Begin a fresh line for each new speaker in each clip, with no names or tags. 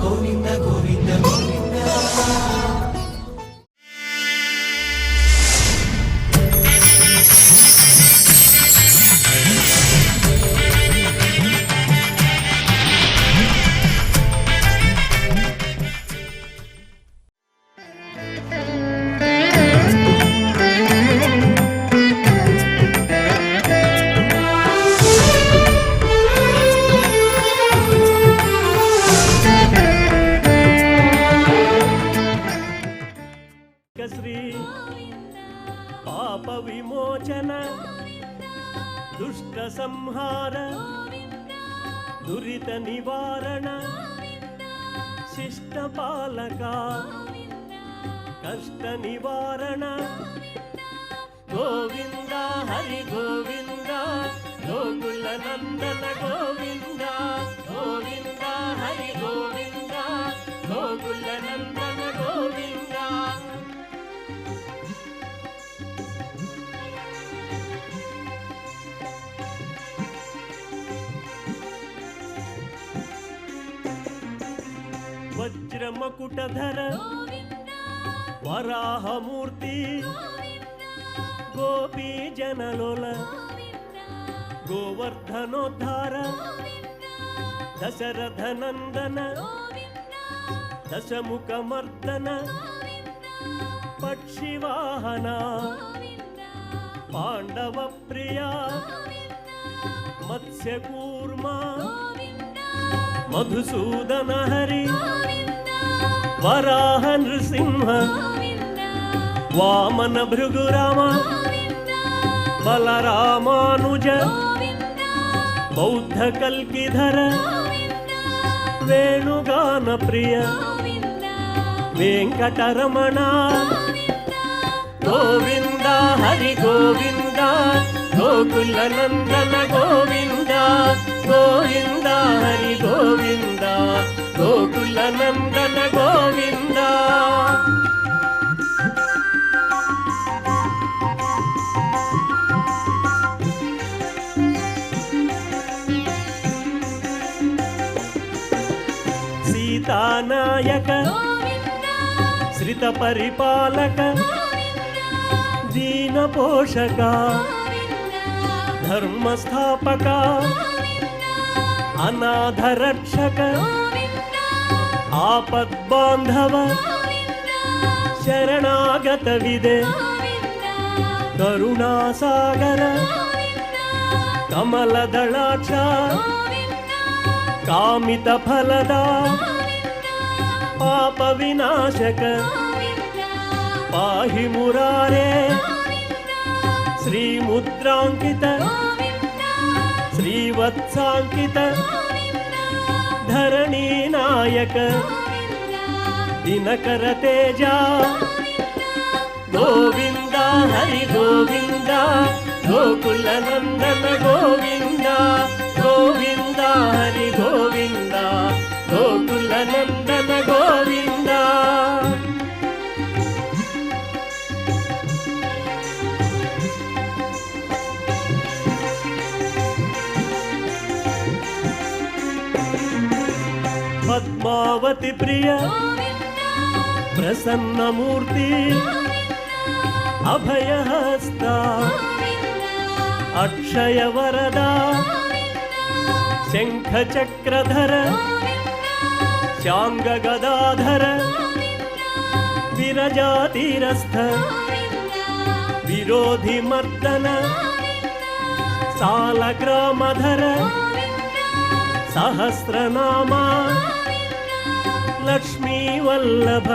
గోవింద గోవింద గోవింద
శ్రీ పాప విమోచన దుష్ట సంహార దురిత నివారణ శిష్ట పాలక కష్ట నివారణ గోవింద హరి గోవింద గోకుల నందన గోవింద గోవింద హరి గోవింద గోకుల నందన గోవింద వజ్రమకుటధర వరాహమూర్తి గోపీ జనలోల గోవర్ధనోద్ధార దశరథ నందన దశముఖమర్దన పక్షివాహన పాండవ ప్రియా మత్స్యకూర్మా మధుసూదన హరి వరాహ నృసింహ వామన భృగురామ బలరామానుజ బౌద్ధ కల్కిధర వేణుగాన ప్రియ వెంకటరమణ గోవింద హరి గోవింద గోకుల నందన గోవింద గోవింద హరి గోవింద గోకుల నందన గోవింద సీతానాయక శ్రిత పరిపాలక దీన పోషక ధర్మ స్థాపక అనాథ రక్షక ఆపద్బాంధవ శరణాగత విదే కరుణాసాగర కమలదళాక్ష కామిత ఫలదా పాప వినాశక పాహి మురారే శ్రీముద్రాంకిత శ్రీవత్సాంకిత ధరణీ నాయక దినకర తేజ గోవింద హరి గోవింద గోకుల నందన గోవింద గోవింద హరి గోవింద గోకుల నందన గోవింద పద్మావతి ప్రియ ప్రసన్నమూర్తి అభయహస్త అక్షయ వరద శంఖ చక్రధర శాంగ గదాధర విరజాతిరస్థ విరోధి మర్దన సాలగ్రామధర సహస్రనామా లక్ష్మీ వల్లభ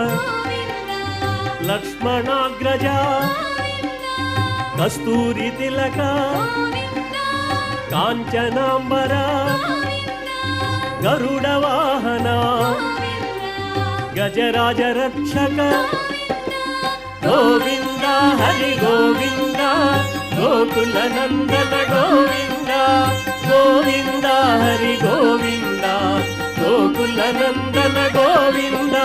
లక్ష్మణాగ్రజ కస్తూరి తిలక కాంచనాంబర గరుడ వాహన గజరాజ రక్షక గోవింద హరి గోవింద గోకుల నందన గోవింద గోవింద హరి గోవింద గోకుల నందన గోవింద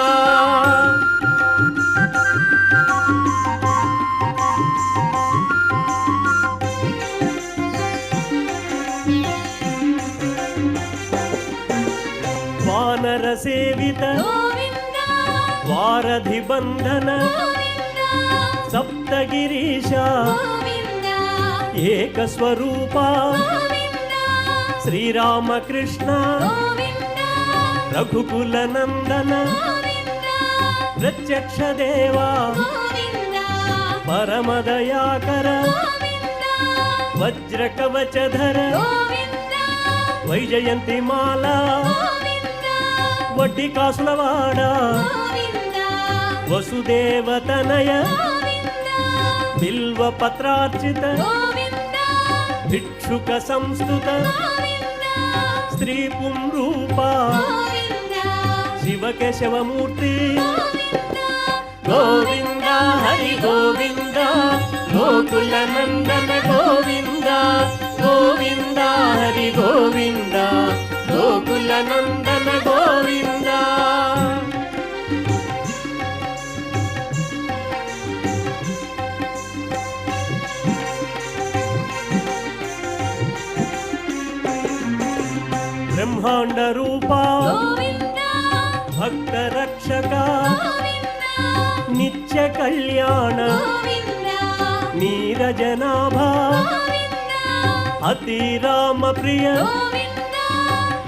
వానర సేవిత వారధి బంధన సప్తగిరీశ ఏక స్వరూప శ్రీరామకృష్ణ రఘుకుల నందన ప్రత్యక్ష దేవా పరమదయాకర వజ్ర కవచధర వైజయంతి మాల వడ్డీ కాసులవాడ వసుదేవతనయ బిల్వ పత్రార్చిత భిక్షుక సంస్థుత స్త్రీ పుంరూప శివకేశవమూర్తి గోవింద హరి గోవింద గోకుల నందన గోవింద గోవింద హరి గోవింద గోకుల నందన గోవింద బ్రహ్మాండ రూప భక్త రక్షక నిత్య కళ్యాణ నీరజనాభ అతి రామ ప్రియ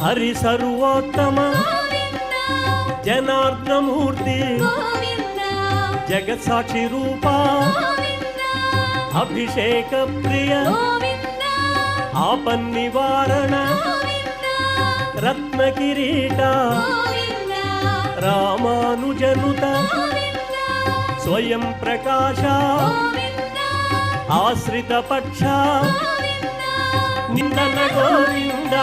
హరి సర్వోత్తమ జనార్దనమూర్తి జగత్ సాక్షి రూప అభిషేక ప్రియ ఆపన్ నివారణ రత్న కిరీట రామానుజనుత స్వయం ప్రకాశ ఆశ్రిత పక్ష నిందన గోవింద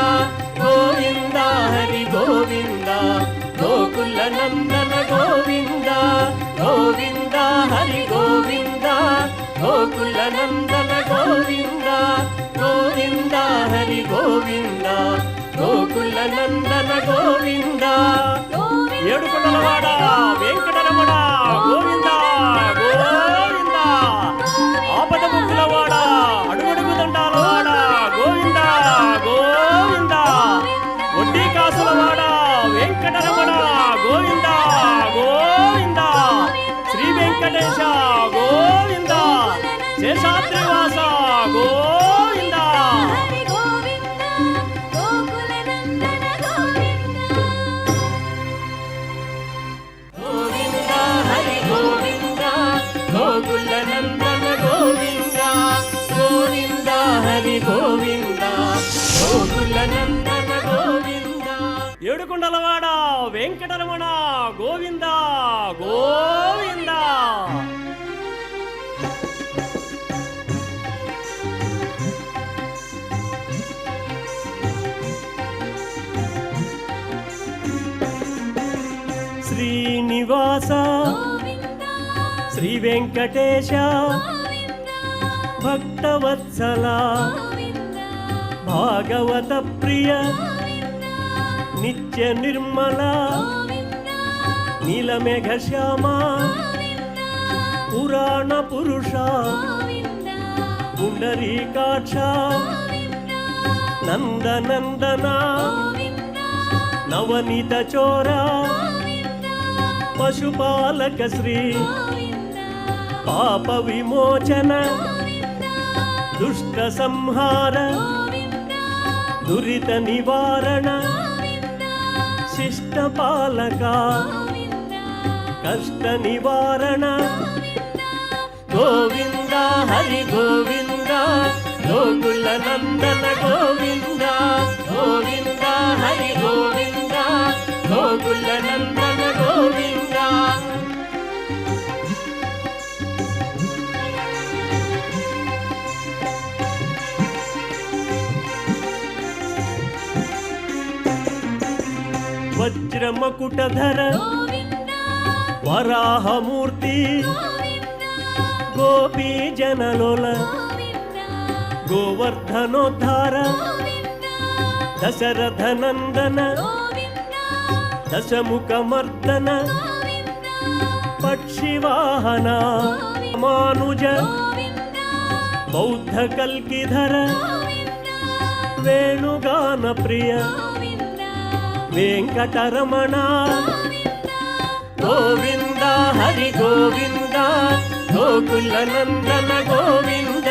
గోవింద హరి గోవింద గోకుల నందన గోవింద గోవింద హరి గోవింద గోకుల నందన గోవింద గోవింద హరి గోవింద గోకుల నందన గోవింద ఏడుకొండలవాడ వెంకటరమణ గోవింద గోవింద ఆపద ముక్కులవాడ అడుగడుగు దండాలవాడ గోవింద గోవింద వడ్డీ కాసులవాడ వెంకటరమణ గోవింద గోవింద శ్రీ వెంకటేశ గోవింద శేషాద్రివాస గోవింద గోకుల నందన గోవింద గోవింద హరి గోవింద గోకుల నందన గోవింద ఏడుకొండలవాడ వెంకటరమణ గోవింద గోవింద శ్రీనివాస శ్రీ వెంకటేశ భక్తవత్సల భాగవత ప్రియ నిత్య నిర్మల నీలమేఘ శ్యామ పురాణ పురుష పుండరీకాక్ష నందనందన నవనీత చోర పశుపాలక శ్రీ పాప విమోచన దుష్ట సంహార దురిత నివారణ శిష్ట పాలక కష్ట నివారణ గోవింద హరి గోవింద గోకుల నందన గోవింద గోవింద హరి గోవింద గోకుల నందన గోవింద వజ్రమకుటధర వరాహమూర్తి గోపీ జనలోల గోవర్ధనోద్ధార దశరథ నందన దశముఖమర్దన పక్షివాహన మానుజ బౌద్ధ కల్కిధర వేణుగాన ప్రియ వెంకటరమణ గోవింద హరి గోవింద గోకుల నందన గోవింద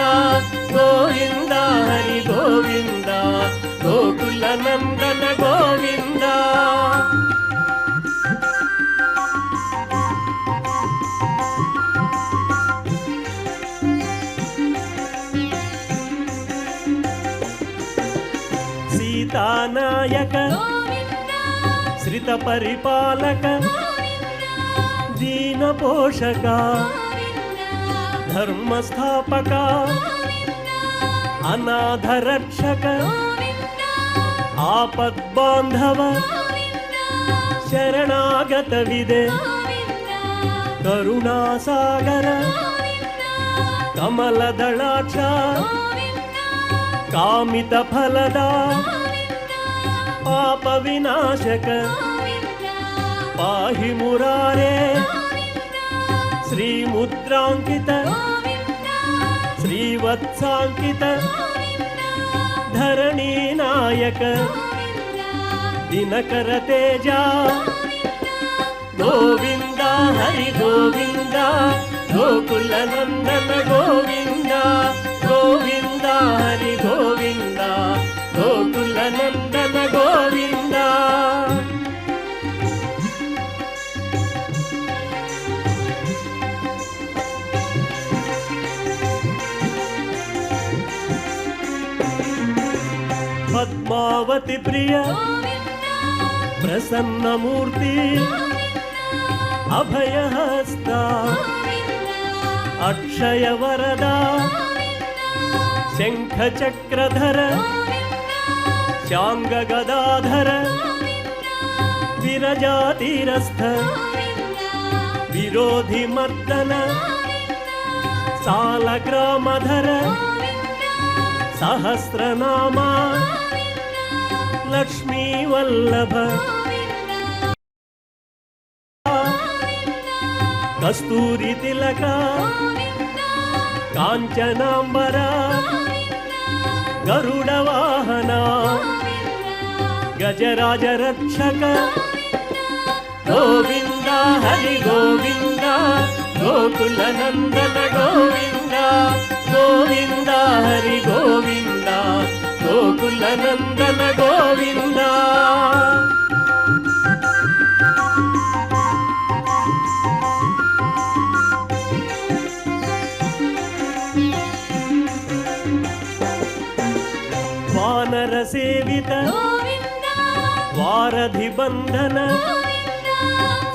గోవింద హరి గోవింద గోకుల నందన గోవింద సీతానాయక శ్రిత పరిపాలక దీన పోషక ధర్మస్థాపక అనాథ రక్షక ఆపద్బాంధవ శరణాగత విదే కరుణాసాగర కమలదళాక్ష కామిత ఫలదా పాప వినాశక పాహి మురారే శ్రీముద్రాంకిత శ్రీవత్సాంకిత ధరణీ నాయక దినకర తేజ గోవింద హరి గోవింద గోకుల నందన గోవింద గోవింద హరి గోవింద గోకుల నందన గోవింద పద్మావతి ప్రియ ప్రసన్నమూర్తి అభయహస్త అక్షయ వరద శంఖ చక్రధర శాంగ గదాధర విరజాతిరస్థ విరోధి మర్దన సాలగ్రామధర సహస్రనామ లక్ష్మీ వల్లభ కస్తూరి తిలక కాంచనాంబర గరుడ వాహన గజరాజ రక్షక గోవింద హరి గోవింద గోకుల నందన గోవింద గోవింద హరి గోవింద గోకుల నందన గోవింద వానర సేవిత వారధి బంధన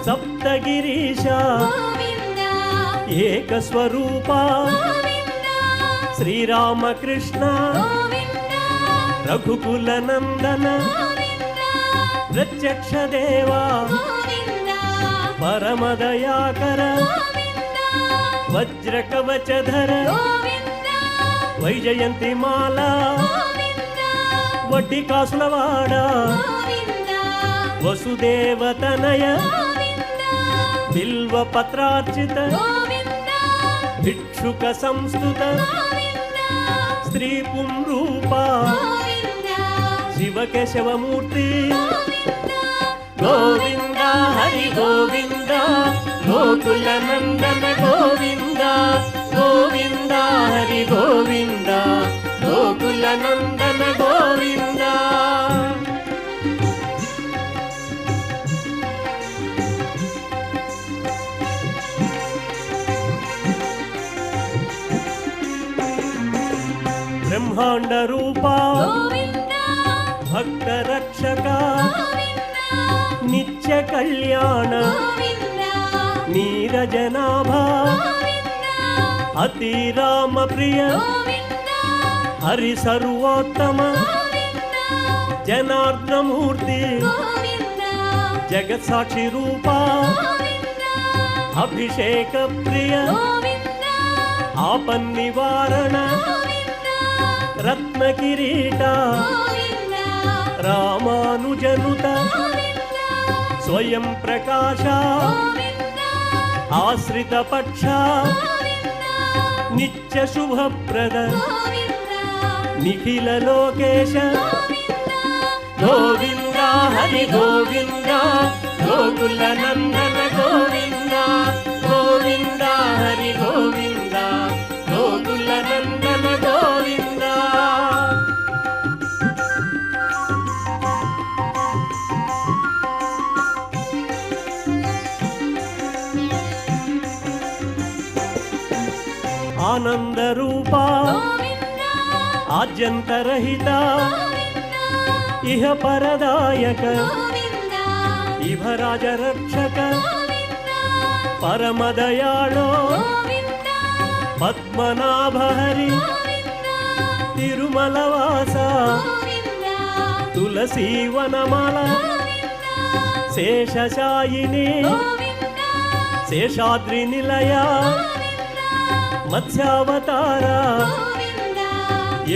సప్తగిరీశ ఏక స్వరూప శ్రీరామకృష్ణ రఘుకుల నందన ప్రత్యక్ష దేవా పరమదయాకర వజ్ర కవచధర వైజయంతి మాల వడ్డీ కాసులవాడ వసుదేవతనయ బిల్వ పత్రార్చిత భిక్షుక సంస్థుత స్త్రీ పుంరూప శివకేశవమూర్తి గోవింద హరి గోవింద గోకుల నందన గోవింద గోవింద హరి గోవింద గోకుల నందన గోవింద బ్రహ్మాండ రూప భక్త రక్షక నిత్య కళ్యాణ నీరజనాభ అతి రామ ప్రియ హరి సర్వోత్తమ జనార్దనమూర్తి జగత్ సాక్షి రూప అభిషేక ప్రియ ఆపన్నివారణ రత్న కిరీట రామానుజనుత స్వయం ప్రకాశ ఆశ్రిత పక్ష నిత్య శుభప్రద నిఖిల లోకేశ గోవింద హరి గోవింద గోకుల నందన గోవింద గోవింద హరి గోవింద గోకుల నందన గోవింద. ఆనంద రూప ఆద్యంతరహిత ఇహ పరదాయక ఇభరాజ రక్షక పరమదయాళో పద్మనాభ హరి తిరుమలవాస తులసీవనమాల శేషశాయిని శేషాద్రి నిలయ మత్స్యావతార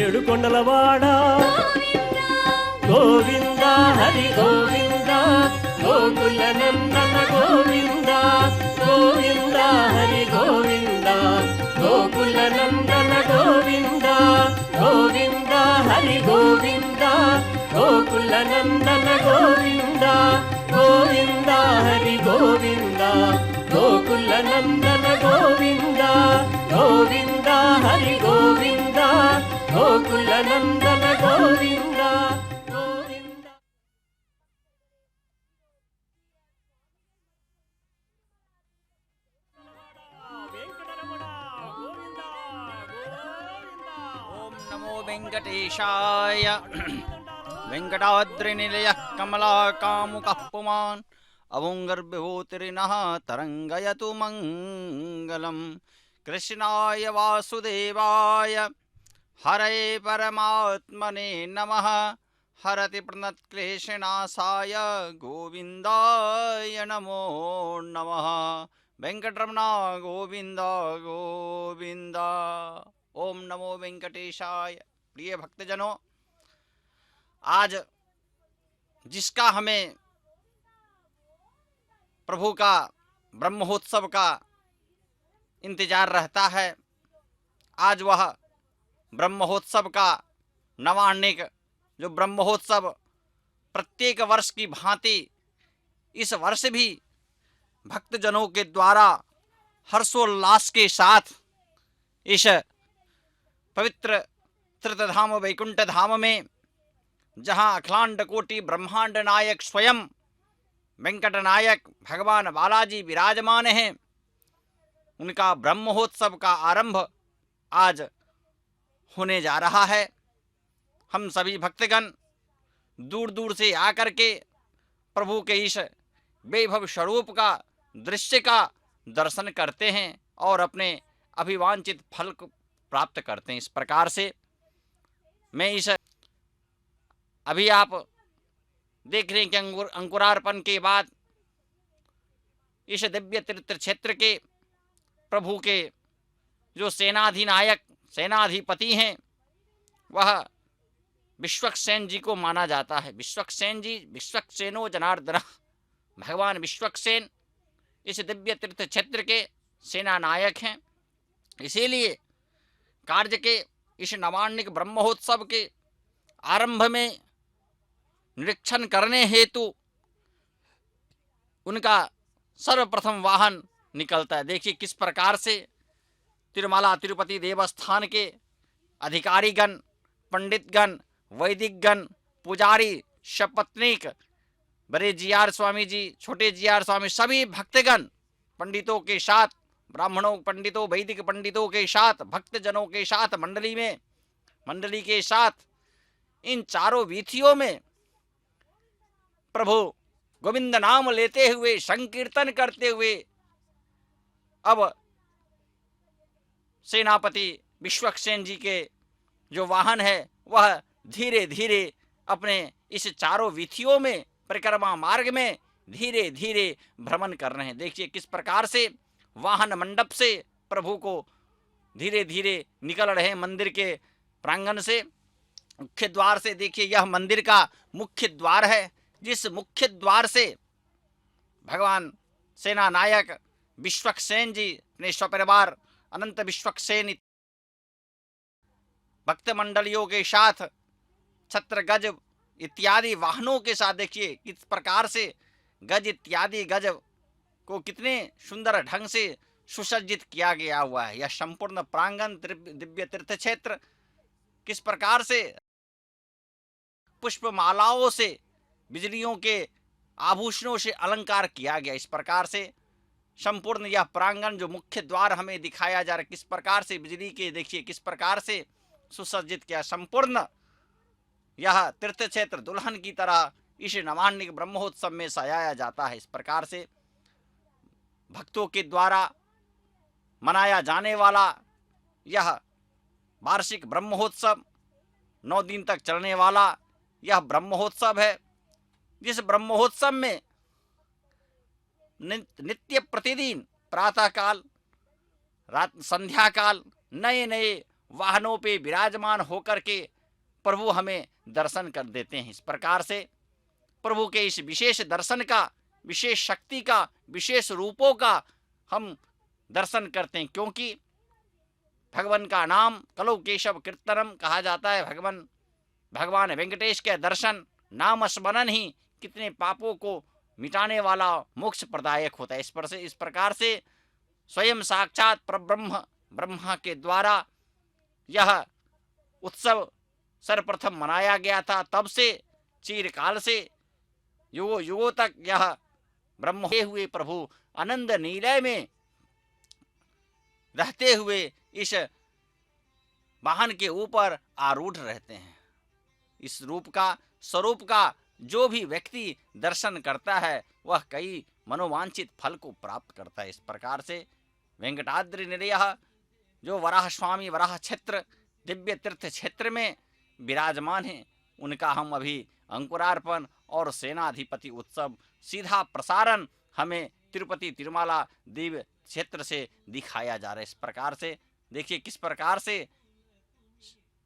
ఏడుకొండలవాడ గోవింద హరి గోవింద గోకుల నందన గోవింద గోవింద హరి గోవింద గోకుల నందన గోవింద గోవింద హరి గోవింద గోకుల నందన గోవింద గోవింద హరి గోవింద గోకుల నందన గోవింద గోవింద హరి గోవింద గోకుల నందన గోవింద గోవింద. వెంకటరమణ గోవింద గోవింద.
ఓం నమో వెంకటేశాయ. వెంకటాద్రినిలయః కమలాకాముకః పుమాన్ అవంగర్విభూతిరినః తరంగయతు మంగళం. కృష్ణాయ వాసుదేవాయ హరయే పరమాత్మనే నమః. హరతి ప్రణతక్లేశనాశాయ గోవిందాయ నమో నమః. వెంకటరమణ గోవింద గోవింద. ओम नमो वेंकटेशाय। प्रिय भक्तजनों, आज जिसका हमें प्रभु का ब्रह्मोत्सव का इंतजार रहता है, आज वह ब्रह्मोत्सव का नवान्निक जो ब्रह्मोत्सव प्रत्येक वर्ष की भांति इस वर्ष भी भक्तजनों के द्वारा हर्षोल्लास के साथ इस पवित्र तीर्थधाम वैकुंठ धाम में, जहाँ अखिलांड कोटि ब्रह्मांड नायक स्वयं वेंकट नायक भगवान बालाजी विराजमान हैं, उनका ब्रह्मोत्सव का आरंभ आज होने जा रहा है। हम सभी भक्तगण दूर दूर से आकर के प्रभु के इस वैभव स्वरूप का दृश्य का दर्शन करते हैं और अपने अभिवांछित फल को प्राप्त करते हैं। इस प्रकार से मैं इस अभी आप देख रहे हैं कि अंकुरार्पण के बाद इस दिव्य तीर्थ क्षेत्र के प्रभु के जो सेनाधिनायक सेनाधिपति हैं, वह विश्वक्सेन जी को माना जाता है। विश्वक्सेन जी, विश्वक्सेनो जनार्दन, भगवान विश्वक्सेन इस दिव्य तीर्थ क्षेत्र के सेना नायक हैं। इसीलिए कार्य के इस नवान्निक ब्रह्मोत्सव के आरंभ में निरीक्षण करने हेतु उनका सर्वप्रथम वाहन निकलता है। देखिए किस प्रकार से तिरुमला तिरुपति देवस्थान के अधिकारीगण, पंडितगण, वैदिकगण, पुजारी, सपत्नीक, बड़े जीआर स्वामी जी, छोटे जीआर स्वामी, सभी भक्तगण पंडितों के साथ, ब्राह्मणों पंडितों, वैदिक पंडितों के साथ, भक्तजनों के साथ, मंडली के साथ इन चारों वीथियों में प्रभु गोविंद नाम लेते हुए, संकीर्तन करते हुए अब सेनापति विश्वक्सेन जी के जो वाहन है वह धीरे धीरे अपने इस चारों वीथियों में, परिक्रमा मार्ग में धीरे धीरे भ्रमण कर रहे हैं। देखिए किस प्रकार से वाहन मंडप से प्रभु को धीरे धीरे निकल रहे हैं मंदिर के प्रांगण से, मुख्य द्वार से। देखिए यह मंदिर का मुख्य द्वार है, जिस मुख्य द्वार से भगवान सेना नायक विश्वक्सेन जी अपने स्वपरिवार अनंत विश्वक्सेन भक्त मंडलियों के साथ छत्र गज इत्यादि वाहनों के साथ देखिए किस प्रकार से गज इत्यादि गज को कितने सुंदर ढंग से सुसज्जित किया गया हुआ है। यह संपूर्ण प्रांगण दिव्य तीर्थ क्षेत्र किस प्रकार से पुष्प मालाओं से, बिजलियों के आभूषणों से अलंकार किया गया। इस प्रकार से संपूर्ण यह प्रांगण जो मुख्य द्वार हमें दिखाया जा रहा है, किस प्रकार से बिजली के देखिए किस प्रकार से सुसज्जित किया। संपूर्ण यह तीर्थ क्षेत्र दुल्हन की तरह इस नवान्निक ब्रह्मोत्सव में सजाया जाता है। इस प्रकार से भक्तों के द्वारा मनाया जाने वाला यह वार्षिक ब्रह्मोत्सव 9 दिन तक चलने वाला यह ब्रह्मोत्सव है, जिस ब्रह्मोत्सव में नित्य प्रतिदिन प्रातः काल, रात संध्या काल नए नए वाहनों पे विराजमान होकर के प्रभु हमें दर्शन कर देते हैं। इस प्रकार से प्रभु के इस विशेष दर्शन का, विशेष शक्ति का, विशेष रूपों का हम दर्शन करते हैं, क्योंकि भगवान का नाम कलो केशव कीर्तनम कहा जाता है। भगवान वेंकटेश के दर्शन, नाम स्मरण ही कितने पापों को मिटाने वाला, मोक्ष प्रदायक होता है। इस प्रकार से स्वयं साक्षात परब्रह्म ब्रह्मा के द्वारा यह उत्सव सर्वप्रथम मनाया गया था। तब से चिरकाल से युगों युगों तक यह ब्रह्म हुए प्रभु आनंद नीलय में रहते हुए इस वाहन के ऊपर आरूढ़ रहते हैं। इस रूप का, स्वरूप का जो भी व्यक्ति दर्शन करता है वह कई मनोवांछित फल को प्राप्त करता है। इस प्रकार से वेंकटाद्रि निलय जो वराह स्वामी वराह क्षेत्र दिव्य तीर्थ क्षेत्र में विराजमान है, उनका हम अभी अंकुरार्पण और सेनाधिपति उत्सव सीधा प्रसारण हमें तिरुपति तिरुमाला दिव्य क्षेत्र से दिखाया जा रहा है। इस प्रकार से देखिए किस प्रकार से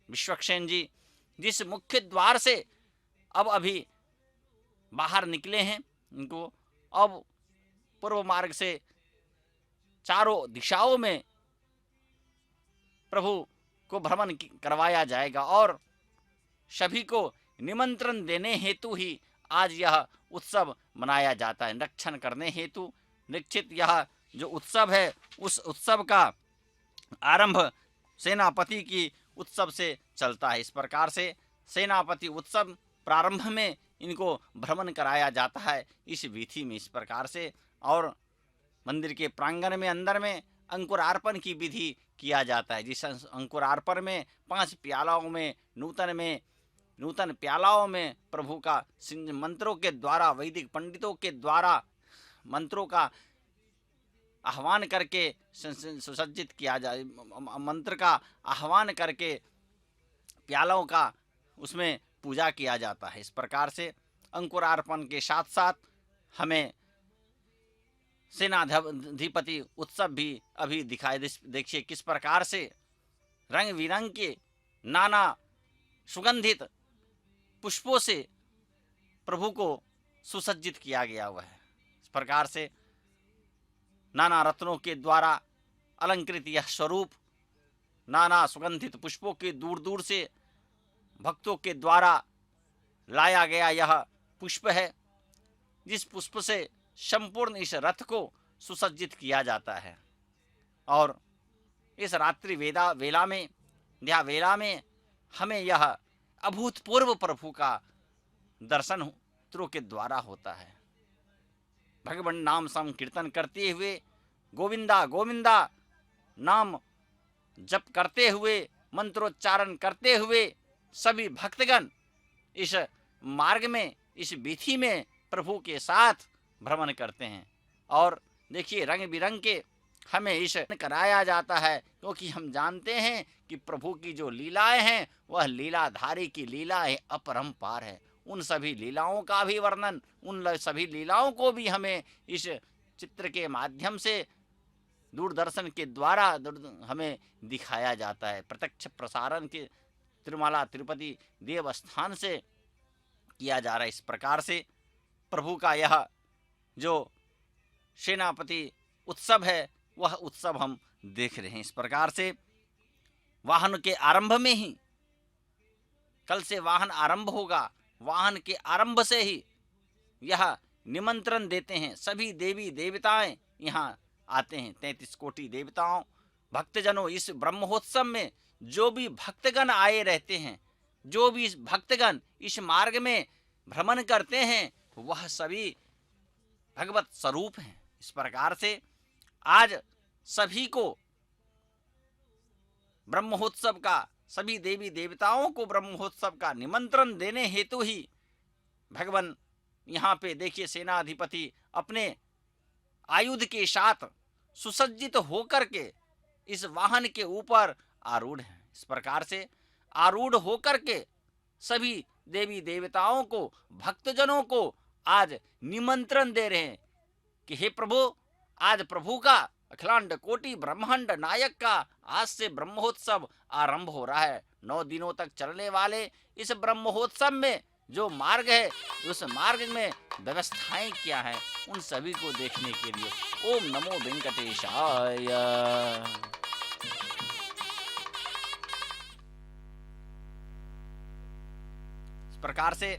विश्वक्सेन जी जिस मुख्य द्वार से अब अभी बाहर निकले हैं, इनको अब पूर्व मार्ग से चारों दिशाओं में प्रभु को भ्रमण करवाया जाएगा और सभी को निमंत्रण देने हेतु ही आज यह उत्सव मनाया जाता है। रक्षण करने हेतु निश्चित यह जो उत्सव है उस उत्सव का आरंभ सेनापति की उत्सव से चलता है। इस प्रकार से सेनापति उत्सव प्रारंभ में इनको भ्रमण कराया जाता है इस विधि में। इस प्रकार से और मंदिर के प्रांगण में अंदर में अंकुरार्पण की विधि किया जाता है, जिस अंकुरार्पण में 5 प्यालाओं में नूतन प्यालाओं में प्रभु का मंत्रों के द्वारा, वैदिक पंडितों के द्वारा मंत्रों का आह्वान करके सुसज्जित किया जाए, मंत्र का आह्वान करके प्यालों का उसमें पूजा किया जाता है। इस प्रकार से अंकुरार्पण के साथ साथ हमें सेनाधिपति उत्सव भी अभी दिखाई देखिए किस प्रकार से रंग बिरंग के नाना सुगंधित पुष्पों से प्रभु को सुसज्जित किया गया हुआ है। इस प्रकार से नाना रत्नों के द्वारा अलंकृत यह स्वरूप, नाना सुगंधित पुष्पों के दूर दूर से भक्तों के द्वारा लाया गया यह पुष्प है, जिस पुष्प से संपूर्ण इस रथ को सुसज्जित किया जाता है। और इस रात्रि वेला में हमें यह अभूतपूर्व प्रभु का दर्शन त्रों के द्वारा होता है। भगवान नाम संकीर्तन करते हुए, गोविंदा गोविंदा नाम जप करते हुए, मंत्रोच्चारण करते हुए सभी भक्तगण इस मार्ग में, इस विधि में प्रभु के साथ भ्रमण करते हैं। और देखिए रंग बिरंग के हमें इस कराया जाता है, क्योंकि हम जानते हैं कि प्रभु की जो लीलाएं हैं वह लीलाधारी की लीलाएं अपरंपार है। उन सभी लीलाओं का भी वर्णन, उन सभी लीलाओं को भी हमें इस चित्र के माध्यम से दूरदर्शन के द्वारा हमें दिखाया जाता है। प्रत्यक्ष प्रसारण के तिरुमाला तिरुपति देवस्थान से किया जा रहा है। इस प्रकार से प्रभु का यह जो सेनापति उत्सव है वह उत्सव हम देख रहे हैं। इस प्रकार से वाहन के आरंभ में ही, कल से वाहन आरंभ होगा, वाहन के आरंभ से ही यह निमंत्रण देते हैं। सभी देवी देवताएं यहाँ आते हैं, 33 कोटि देवताओं, भक्तजनों। इस ब्रह्मोत्सव में जो भी भक्तगण आए रहते हैं, जो भी भक्तगण इस मार्ग में भ्रमण करते हैं, वह सभी भगवत स्वरूप हैं। इस प्रकार से आज सभी को ब्रह्मोत्सव का, सभी देवी देवताओं को ब्रह्मोत्सव का निमंत्रण देने हेतु ही भगवान यहाँ पे देखिए सेनाधिपति अपने आयुध के साथ सुसज्जित होकर के इस वाहन के ऊपर आरूढ़ हैं। इस प्रकार से आरूढ़ होकर के सभी देवी देवताओं को, भक्तजनों को आज निमंत्रण दे रहे हैं कि हे प्रभु, आज प्रभु का अखिलांड कोटि ब्रह्मांड नायक का आज से ब्रह्मोत्सव आरंभ हो रहा है। 9 दिनों तक चलने वाले इस ब्रह्मोत्सव में जो मार्ग है, उस मार्ग में व्यवस्थाएं क्या हैं, उन सभी को देखने के लिए ओम नमो वेंकटेशाय। इस प्रकार से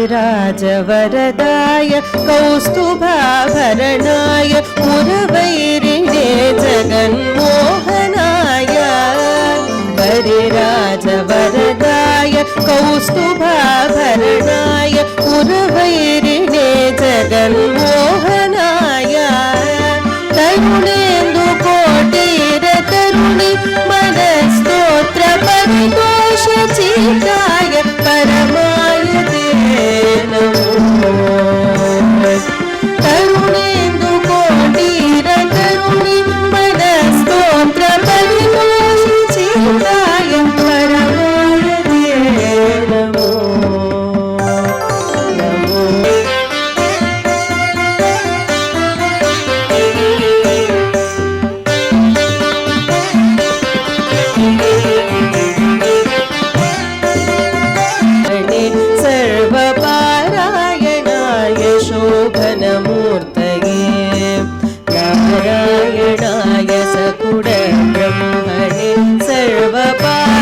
राजवरदाय कौस्तुभाभरणाय पुरवैरिणे जगन्मोहनाय हरिराजवरदाय कौस्तुभाभरणाय पुरवैरिणे जगन्मोहनाय तरुणेन्दु कोटिर तरुणि मनस्तोत्र परितोष चिताय परमाय ते नमो तरुणेन्दु कोटिर तरुणि मनस्तोत्र परितोष चिताय परमाय ते नमो नमो सर्वपारायणाय शोभनमूर्तये नारायणाय सकुडब्रह्मणे सर्वपारायणाय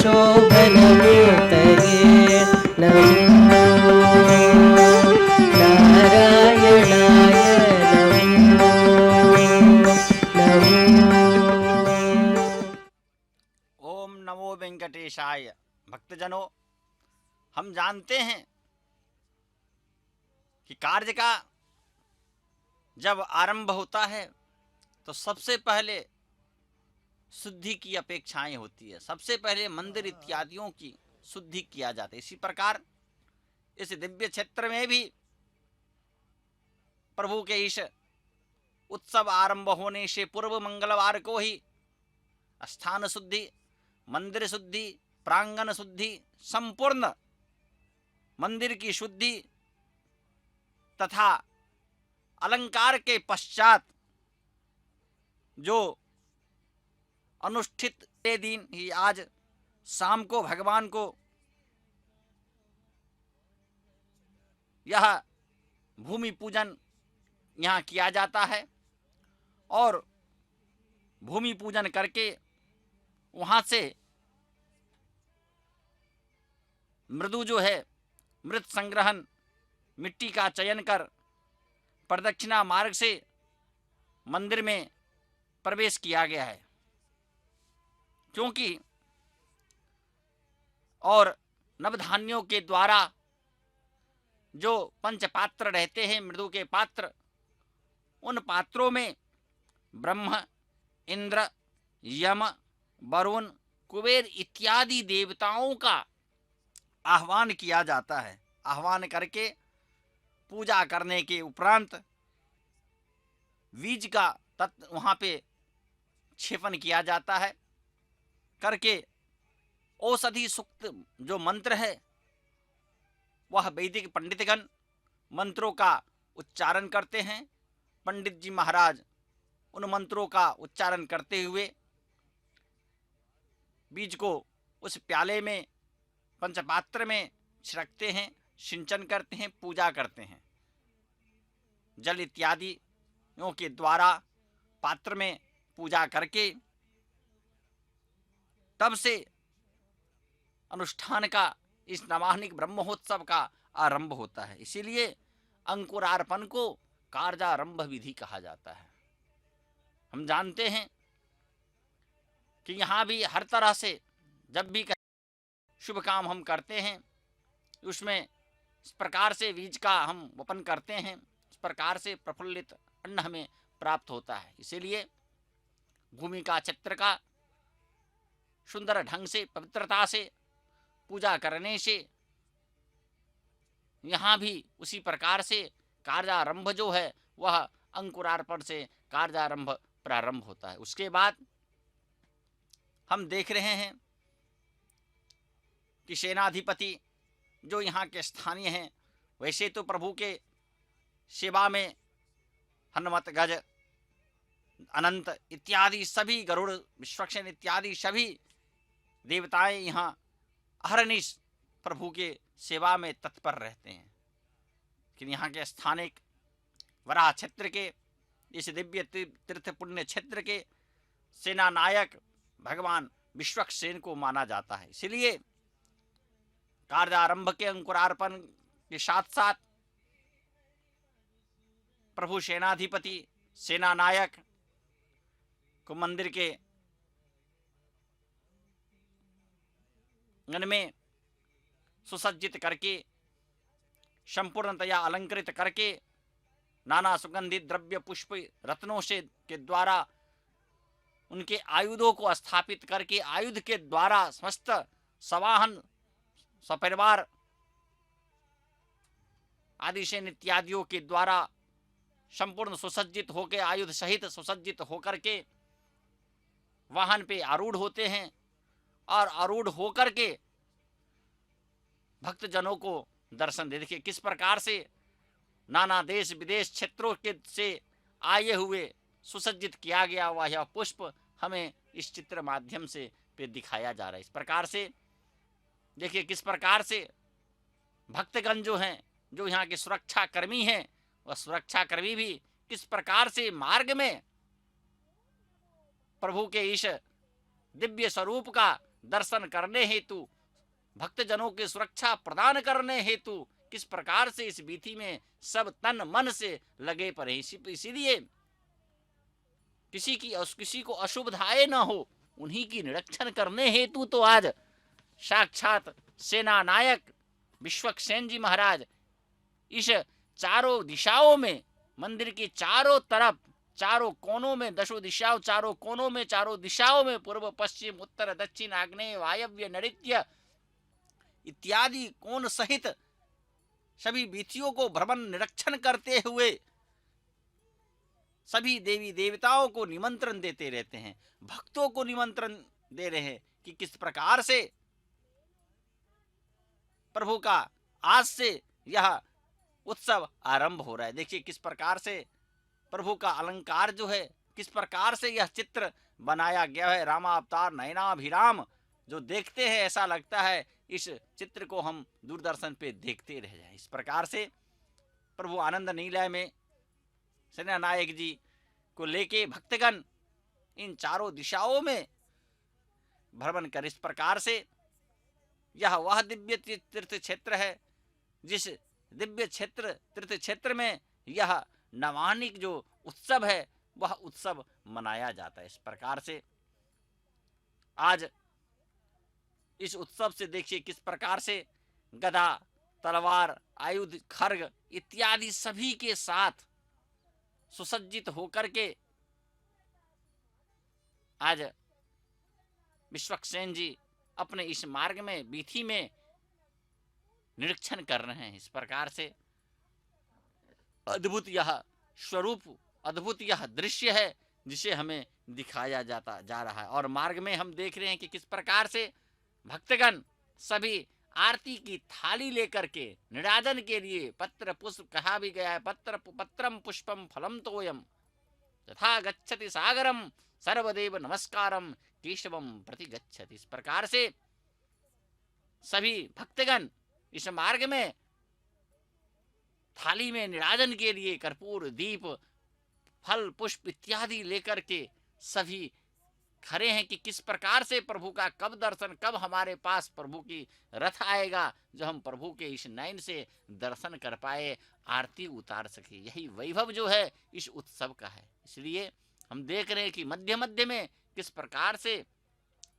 शोभनमूर्तये नमो नारायणाय नमो
ओम नमो वेंकटेशाय। भक्तजनों, हम जानते हैं कि कार्य का जब आरंभ होता है तो सबसे पहले शुद्धि की अपेक्षाएं होती है। सबसे पहले मंदिर इत्यादियों की शुद्धि किया जाता है। इसी प्रकार इस दिव्य क्षेत्र में भी प्रभु के इस उत्सव आरंभ होने से पूर्व मंगलवार को ही स्थान शुद्धि, मंदिर शुद्धि, प्रांगण शुद्धि, संपूर्ण मंदिर की शुद्धि तथा अलंकार के पश्चात जो अनुष्ठित के दिन ही आज शाम को भगवान को यह भूमि पूजन यहाँ किया जाता है और भूमि पूजन करके वहाँ से मृदु जो है मृत संग्रहण मिट्टी का चयन कर प्रदक्षिणा मार्ग से मंदिर में प्रवेश किया गया है। क्योंकि और नवधान्यों के द्वारा जो पंचपात्र रहते हैं, मृदु के पात्र, उन पात्रों में ब्रह्म, इंद्र, यम, वरुण, कुबेर इत्यादि देवताओं का आह्वान किया जाता है। आह्वान करके पूजा करने के उपरांत बीज का तत्व वहाँ पे क्षेपण किया जाता है। करके औषधि सूक्त जो मंत्र है वह वैदिक पंडितगण मंत्रों का उच्चारण करते हैं। पंडित जी महाराज उन मंत्रों का उच्चारण करते हुए बीज को उस प्याले में पंचपात्र में छिड़कते हैं, सिंचन करते हैं, पूजा करते हैं। जल इत्यादि के द्वारा पात्र में पूजा करके तब से अनुष्ठान का इस नवाहनिक ब्रह्मोत्सव का आरंभ होता है। इसीलिए अंकुरार्पण को कार्यारंभ विधि कहा जाता है। हम जानते हैं कि यहाँ भी हर तरह से जब भी शुभ काम हम करते हैं उसमें इस प्रकार से बीज का हम वपन करते हैं, इस प्रकार से प्रफुल्लित अन्न हमें प्राप्त होता है। इसीलिए भूमि का चित्र का सुंदर ढंग से पवित्रता से पूजा करने से यहाँ भी उसी प्रकार से कार्यारंभ जो है वह अंकुरार्पण से कार्यारंभ प्रारंभ होता है। उसके बाद हम देख रहे हैं कि सेनाधिपति जो यहाँ के स्थानीय हैं, वैसे तो प्रभु के सेवा में हनुमत, गज, अनंत इत्यादि सभी, गरुड़, विश्वक्षेण इत्यादि सभी देवताएं यहाँ अहरनिश प्रभु के सेवा में तत्पर रहते हैं। लेकिन यहाँ के स्थानिक वराह क्षेत्र के इस दिव्य तीर्थ पुण्य क्षेत्र के सेना नायक भगवान विश्वक्षेण को माना जाता है। इसलिए कार्यारंभ के अंकुरार्पण के साथ साथ प्रभु सेनाधिपति, सेना नायक को मंदिर के आंगन में सुसज्जित करके संपूर्णतया अलंकृत करके नाना सुगंधित द्रव्य, पुष्प, रत्नों से के द्वारा उनके आयुधों को स्थापित करके आयुध के द्वारा समस्त सवाहन, सपरिवार आदि से इत्यादियों के द्वारा संपूर्ण सुसज्जित होकर, आयुध सहित सुसज्जित होकर के वाहन पे आरूढ़ होते हैं और आरूढ़ होकर के भक्तजनों को दर्शन दे। देखिए किस प्रकार से नाना देश विदेश क्षेत्रों के से आए हुए सुसज्जित किया गया हुआ यह पुष्प हमें इस चित्र माध्यम से पे दिखाया जा रहा है। इस प्रकार से देखिए किस प्रकार से भक्तगण जो हैं, जो यहाँ के सुरक्षा कर्मी हैं, वह सुरक्षा कर्मी भी किस प्रकार से मार्ग में प्रभु के इस दिव्य स्वरूप का दर्शन करने हेतु, भक्तजनों की सुरक्षा प्रदान करने हेतु किस प्रकार से इस वीथी में सब तन मन से लगे पड़े। इसीलिए किसी को अशुभधाए न हो, उन्हीं की निरीक्षण करने हेतु तो आज साक्षात सेना नायक विश्वक्षेण जी महाराज इस चारों दिशाओं में, मंदिर के चारों तरफ, चारों कोनों में, दशों दिशाओं, चारों कोनों में, चारों दिशाओं में, पूर्व, पश्चिम, उत्तर, दक्षिण, आग्नेय, वायव्य, नैऋत्य इत्यादि कोण सहित सभी वीथियों को भ्रमण निरीक्षण करते हुए सभी देवी देवताओं को निमंत्रण देते रहते हैं, भक्तों को निमंत्रण दे रहे हैं कि किस प्रकार से प्रभु का आज से यह उत्सव आरंभ हो रहा है। देखिए किस प्रकार से प्रभु का अलंकार जो है, किस प्रकार से यह चित्र बनाया गया है। रामावतार नयनाभिराम, जो देखते हैं ऐसा लगता है इस चित्र को हम दूरदर्शन पे देखते रह जाएं। इस प्रकार से प्रभु आनंद नीलय में सेना नायक जी को लेके भक्तगण इन चारों दिशाओं में भ्रमण कर, इस प्रकार से यह वह दिव्य तीर्थ क्षेत्र है जिस दिव्य क्षेत्र तीर्थ क्षेत्र में यह नवान्निक जो उत्सव है वह उत्सव मनाया जाता है। इस प्रकार से आज इस उत्सव से देखिए किस प्रकार से गदा, तलवार, आयुध, खड्ग इत्यादि सभी के साथ सुसज्जित होकर के आज विश्वक्सेन जी अपने इस मार्ग में, वीथी में निरीक्षण कर रहे हैं। इस प्रकार से अद्भुत यह स्वरूप, अद्भुत यह दृश्य है जिसे हमें दिखाया जाता जा रहा है। और मार्ग में हम देख रहे हैं कि किस प्रकार से भक्तगण सभी आरती की थाली लेकर के निराजन के लिए पत्र पुष्प, कहा भी गया है पत्रम पुष्पम फलम तोयम तथा गच्छति सागरम सर्वदेव नमस्कारम केशवम प्रति गच्छति। इस प्रकार से सभी भक्तगण इस मार्ग में थाली में निराजन के लिए कर्पूर, दीप, फल, पुष्प इत्यादि लेकर के सभी खड़े हैं कि किस प्रकार से प्रभु का कब दर्शन, कब हमारे पास प्रभु की रथ आएगा जो हम प्रभु के इस नयन से दर्शन कर पाए, आरती उतार सके। यही वैभव जो है इस उत्सव का है। इसलिए हम देख रहे हैं कि मध्य मध्य में किस प्रकार से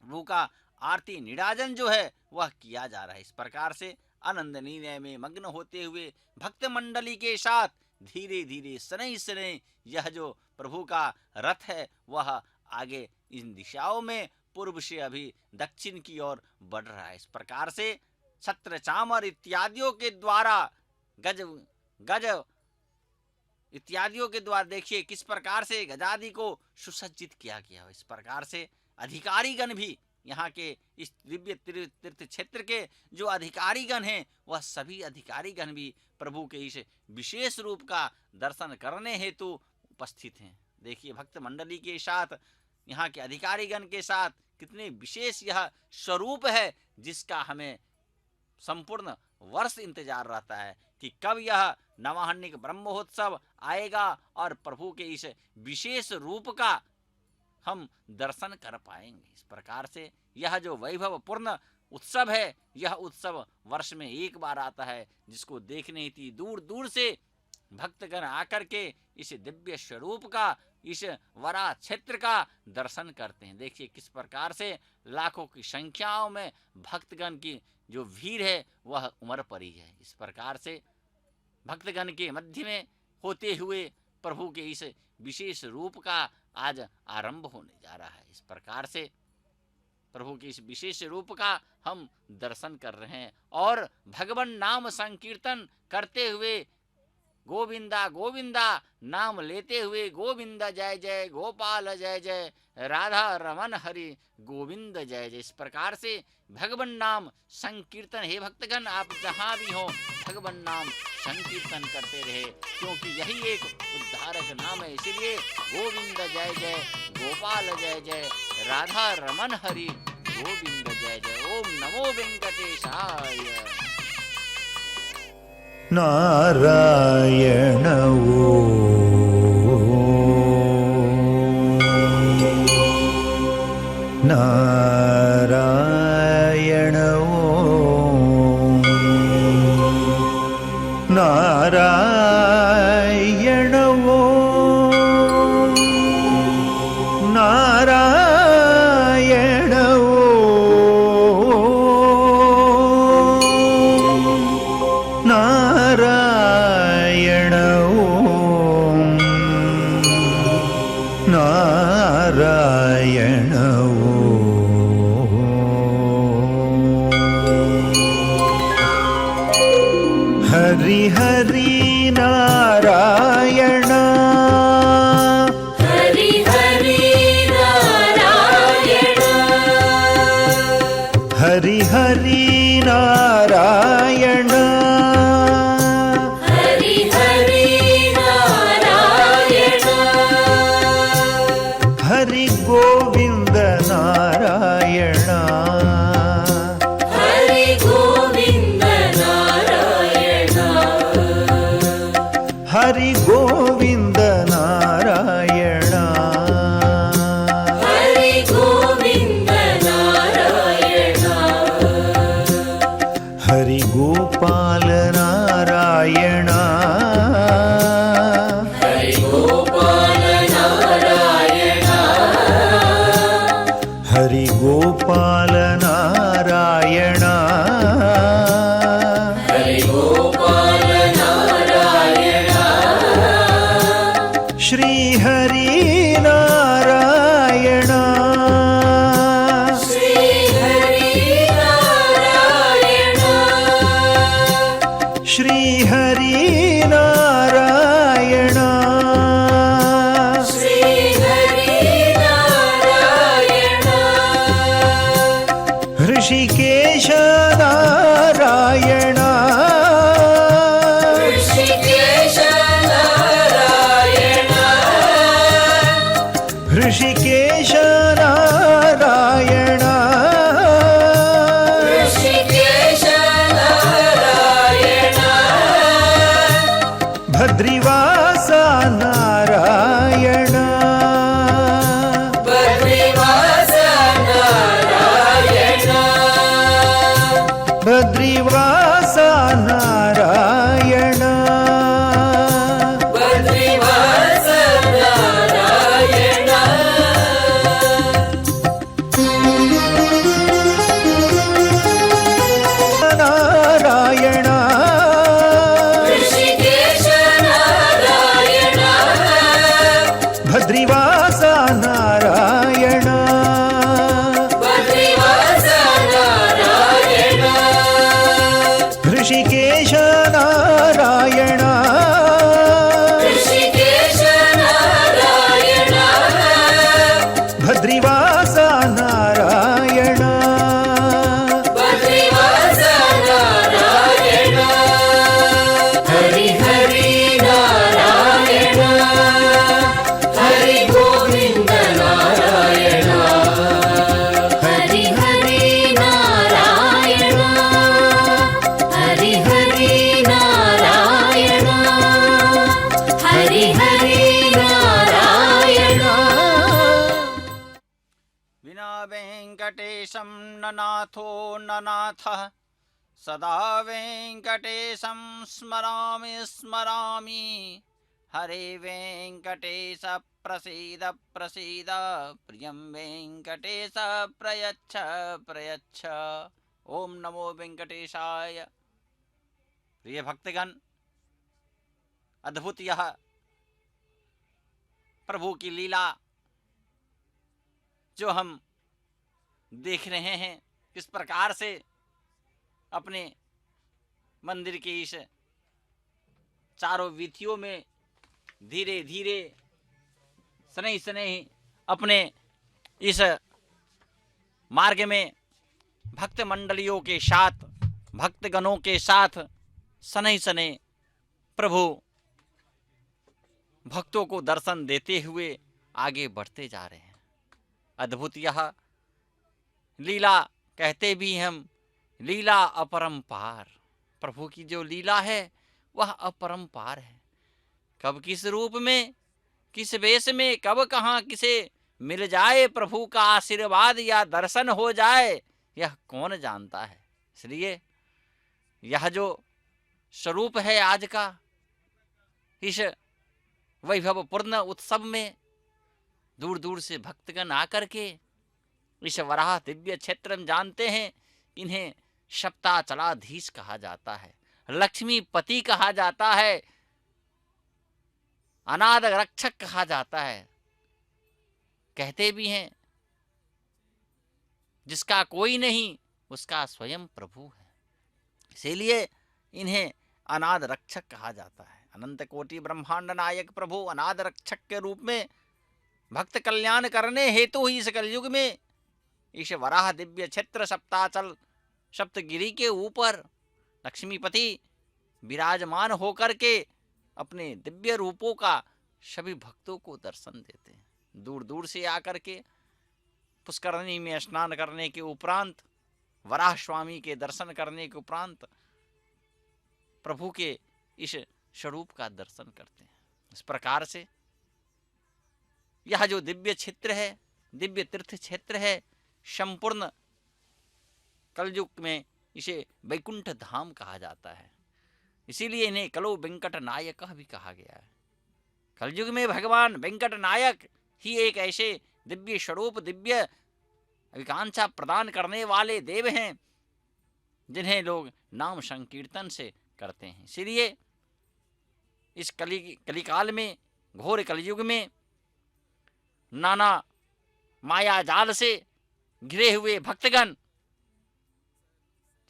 प्रभु का आरती निराजन जो है वह किया जा रहा है। इस प्रकार से आनंद नीलय में मग्न होते हुए भक्त मंडली के साथ धीरे धीरे शनै शनै यह जो प्रभु का रथ है वह आगे इन दिशाओं में पूर्व से अभी दक्षिण की ओर बढ़ रहा है। इस प्रकार से छत्र, चामर इत्यादियों के द्वारा, गज इत्यादियों के द्वारा देखिए किस प्रकार से गजादि को सुसज्जित किया गया है। इस प्रकार से अधिकारीगण भी, यहाँ के इस दिव्य तीर्थ क्षेत्र के जो अधिकारीगण हैं वह सभी अधिकारीगण भी प्रभु के इस विशेष रूप का दर्शन करने हेतु उपस्थित हैं। देखिए भक्त मंडली के साथ, यहाँ के अधिकारीगण के साथ कितने विशेष यह स्वरूप है जिसका हमें संपूर्ण वर्ष इंतजार रहता है कि कब यह नवान्निक ब्रह्मोत्सव आएगा और प्रभु के इस विशेष रूप का हम दर्शन कर पाएंगे। इस प्रकार से यह जो वैभवपूर्ण उत्सव है, यह उत्सव वर्ष में एक बार आता है जिसको देखने हेतु दूर दूर से भक्तगण आकर के इस दिव्य स्वरूप का, इस वरा क्षेत्र का दर्शन करते हैं। देखिए किस प्रकार से लाखों की संख्याओं में भक्तगण की जो भीड़ है वह उमड़ पड़ी है। इस प्रकार से भक्तगण के मध्य में होते हुए प्रभु के इस विशेष रूप का आज आरंभ होने जा रहा है। इस प्रकार से प्रभु के इस विशेष रूप का हम दर्शन कर रहे हैं और भगवान नाम संकीर्तन करते हुए गोविंदा गोविंदा नाम लेते हुए गोविंद जय जय, गोपाल जय जय, राधा रमन हरि गोविंद जय जय। इस प्रकार से भगवान नाम संकीर्तन, हे भक्तगण आप जहाँ भी हो भगवान नाम संकीर्तन करते रहे, क्योंकि यही एक उद्धारक नाम है। इसलिए गोविंद जय जय, गोपाल जय जय, राधा रमन हरि गोविंद जय जय। ओम नमो वेंकटेशाय।
नारायण नारायण नारायण नारायण नारायण नारायण हरि हरि नारायण हरि गोविंद नारायण
हरि गोविंद नारायण
हरि गोविंद नारायण
हरि गोविंद नारायण
हरि गोपाल नारायण
हरि गोपाल नारायण
हरि गोपाल नारायण
हरि गोपाल नारायण
श्री हरि नारायण
श्री हरि नारायण
श्री हरि नारायण
श्री हरि नारायण
ऋषिकेश नारायण
ऋषिकेश नारायण
ऋषिकेश नारायण
ऋषिकेश नारायण
भद्रिवास नारायण
बद्रीवास नारायण
भद्रिवास नारायण
बद्रीवास नारायण
नारायण
ऋषिकेश नारायण
भद्रिवास नारायण
बद्रीवास नारायण
ऋषिकेश नारायण
ऋषिकेश नारायण
भद्रिवास नारायण
बद्रीवास नारायण हरि हरि नारायण हरि गोविंद नारायण हरि हरि नारायण हरि हरि नारायण हरि हरि नारायण
विना वेङ्कटेशं न नाथो न नाथः सदा वेङ्कटेशं स्मरामि स्मरामि हरे वेङ्कटेश प्रसीद प्रसीद प्रियं वेङ्कटेश प्रयच्छ प्रयच्छ ओम नमो वेङ्कटेशाय। प्रिय भक्तगण, अद्भुत यह प्रभु की लीला जो हम देख रहे हैं, किस प्रकार से अपने मंदिर के इस चारों वीथियों में धीरे धीरे शनैः शनैः अपने इस मार्ग में भक्त मंडलियों के साथ, भक्तगणों के साथ शनैः शनैः प्रभु भक्तों को दर्शन देते हुए आगे बढ़ते जा रहे हैं। अद्भुत यह लीला, कहते भी हम लीला अपरंपार। प्रभु की जो लीला है वह अपरंपार है। कब किस रूप में, किस वेश में, कब कहाँ किसे मिल जाए प्रभु का आशीर्वाद या दर्शन हो जाए, यह कौन जानता है। इसलिए यह जो स्वरूप है आज का, इस वैभवपूर्ण उत्सव में दूर दूर से भक्तगण आकर के इस वराह दिव्य क्षेत्र में, जानते हैं इन्हें सप्ताचलाधीश कहा जाता है, लक्ष्मीपति कहा जाता है, अनाथ रक्षक कहा जाता है। कहते भी हैं जिसका कोई नहीं उसका स्वयं प्रभु है, इसीलिए इन्हें अनाथ रक्षक कहा जाता है। अनंत कोटि ब्रह्मांड नायक प्रभु अनाथ रक्षक के रूप में भक्त कल्याण करने हेतु ही इस कलयुग में इस वराह दिव्य क्षेत्र सप्ताचल सप्तगिरी के ऊपर लक्ष्मीपति विराजमान होकर के अपने दिव्य रूपों का सभी भक्तों को दर्शन देते हैं। दूर दूर से आकर के पुष्करणी में स्नान करने के उपरांत, वराह स्वामी के दर्शन करने के उपरांत प्रभु के इस स्वरूप का दर्शन करते हैं। इस प्रकार से यह जो दिव्य क्षेत्र है, दिव्य तीर्थ क्षेत्र है, संपूर्ण कलयुग में इसे वैकुंठ धाम कहा जाता है। इसीलिए इन्हें कलो वेंकट नायक भी कहा गया है। कलयुग में भगवान वेंकट नायक ही एक ऐसे दिव्य स्वरूप, दिव्य आकांक्षा प्रदान करने वाले देव हैं जिन्हें लोग नाम संकीर्तन से करते हैं। इसीलिए इस कलिकाल में, घोर कलयुग में नाना माया जाल से घिरे हुए भक्तगण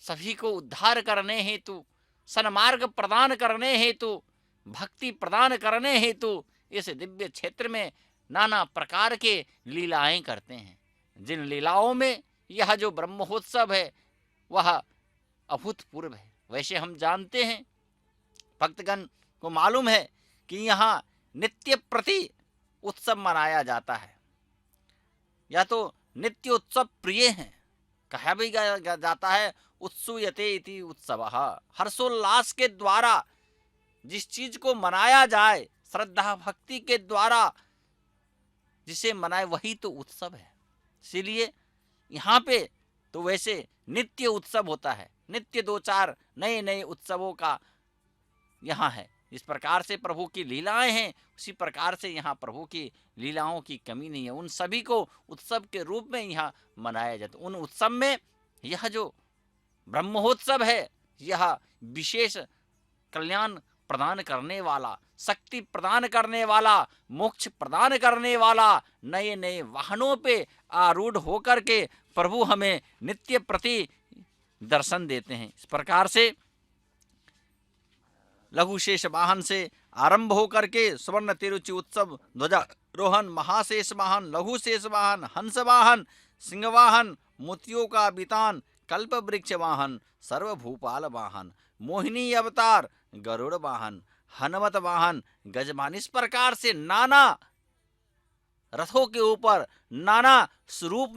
सभी को उद्धार करने हेतु, सन्मार्ग प्रदान करने हेतु, भक्ति प्रदान करने हेतु इस दिव्य क्षेत्र में नाना प्रकार के लीलाएं करते हैं। जिन लीलाओं में यह जो ब्रह्मोत्सव है वह अभूतपूर्व है। वैसे हम जानते हैं, भक्तगण को मालूम है कि यहाँ नित्य प्रति उत्सव मनाया जाता है, या तो नित्य उत्सव प्रिय हैं। कहा भी जाता है उत्सूयते इति उत्सवः। हर्षोल्लास के द्वारा जिस चीज को मनाया जाए, श्रद्धा भक्ति के द्वारा जिसे मनाए, वही तो उत्सव है। इसीलिए यहाँ पे तो वैसे नित्य उत्सव होता है, नित्य 2-4 नए नए उत्सवों का यहाँ है। इस प्रकार से प्रभु की लीलाएं हैं, उसी प्रकार से यहाँ प्रभु की लीलाओं की कमी नहीं है। उन सभी को उत्सव के रूप में यहाँ मनाया जाता है। उन उत्सव में यह जो ब्रह्मोत्सव है, यह विशेष कल्याण प्रदान करने वाला, शक्ति प्रदान करने वाला, मोक्ष प्रदान करने वाला, नए नए वाहनों पे आरूढ़ होकर के प्रभु हमें नित्य प्रति दर्शन देते हैं। इस प्रकार से लघु शेष वाहन से आरंभ होकर के सुवर्ण तिरुचि उत्सव, ध्वजारोहण, महाशेष वाहन, लघु शेष वाहन, हंस वाहन, सिंह वाहन, मोतियों का बितान, कल्प वृक्ष वाहन, सर्वभूपाल वाहन, मोहिनी अवतार, गरुड़ वाहन, हनुमत वाहन, गजमान, इस प्रकार से नाना रथों के ऊपर नाना स्वरूप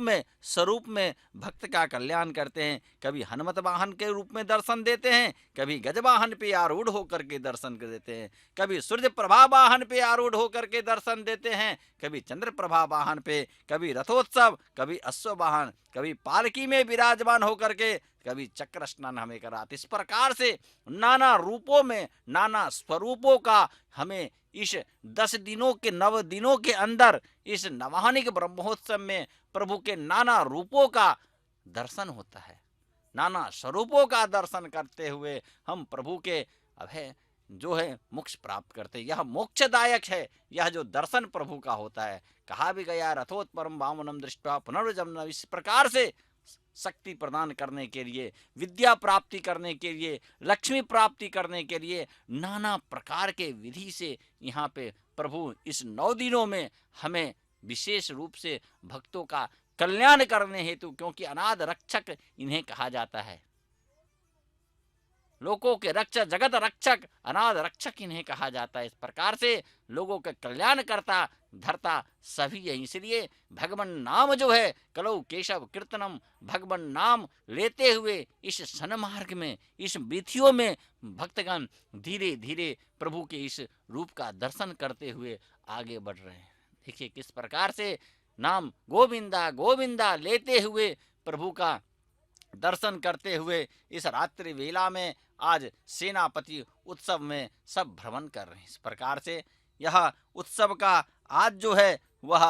में भक्त का कल्याण करते हैं। कभी हनुमत वाहन के रूप में दर्शन देते हैं, कभी गज वाहन पे आरूढ़ होकर के दर्शन कर देते हैं, कभी सूर्य प्रभा वाहन पे आरूढ़ होकर के दर्शन देते हैं, कभी चंद्र प्रभा वाहन पे, कभी रथोत्सव, कभी अश्व वाहन, कभी पालकी में विराजमान होकर के, कभी चक्र स्नान हमें कराते। इस प्रकार से नाना रूपों में, नाना स्वरूपों का हमें इस 10 दिनों के 9 दिनों के अंदर इस नवाहनिक ब्रह्मोत्सव में प्रभु के नाना रूपों का दर्शन होता है। नाना स्वरूपों का दर्शन करते हुए हम प्रभु के अभय जो है मोक्ष प्राप्त करते हैं। यह मोक्षदायक है, यह जो दर्शन प्रभु का होता है। कहा भी गया रथोत्परम वामनम दृष्ट्वा पुनर्जन्म। इस प्रकार से शक्ति प्रदान करने के लिए, विद्या प्राप्ति करने के लिए, लक्ष्मी प्राप्ति करने के लिए नाना प्रकार के विधि से यहाँ पे प्रभु इस 9 दिनों में हमें विशेष रूप से भक्तों का कल्याण करने हेतु, क्योंकि अनाद रक्षक इन्हें कहा जाता है, लोगों के रक्षक, जगत रक्षक, अनाद रक्षक इन्हें कहा जाता है। इस प्रकार से लोगों का कल्याण करता धरता सभी है। इसलिए भगवान नाम जो है, कलौ केशव कीर्तनम, भगवान नाम लेते हुए इस सन्मार्ग में, इस विधियों में भक्तगण धीरे धीरे प्रभु के इस रूप का दर्शन करते हुए आगे बढ़ रहे हैं। देखिए किस प्रकार से नाम गोविंदा गोविंदा लेते हुए प्रभु का दर्शन करते हुए इस रात्रि वेला में आज सेनापति उत्सव में सब भ्रमण कर रहे हैं। इस प्रकार से यह उत्सव का आज जो है वह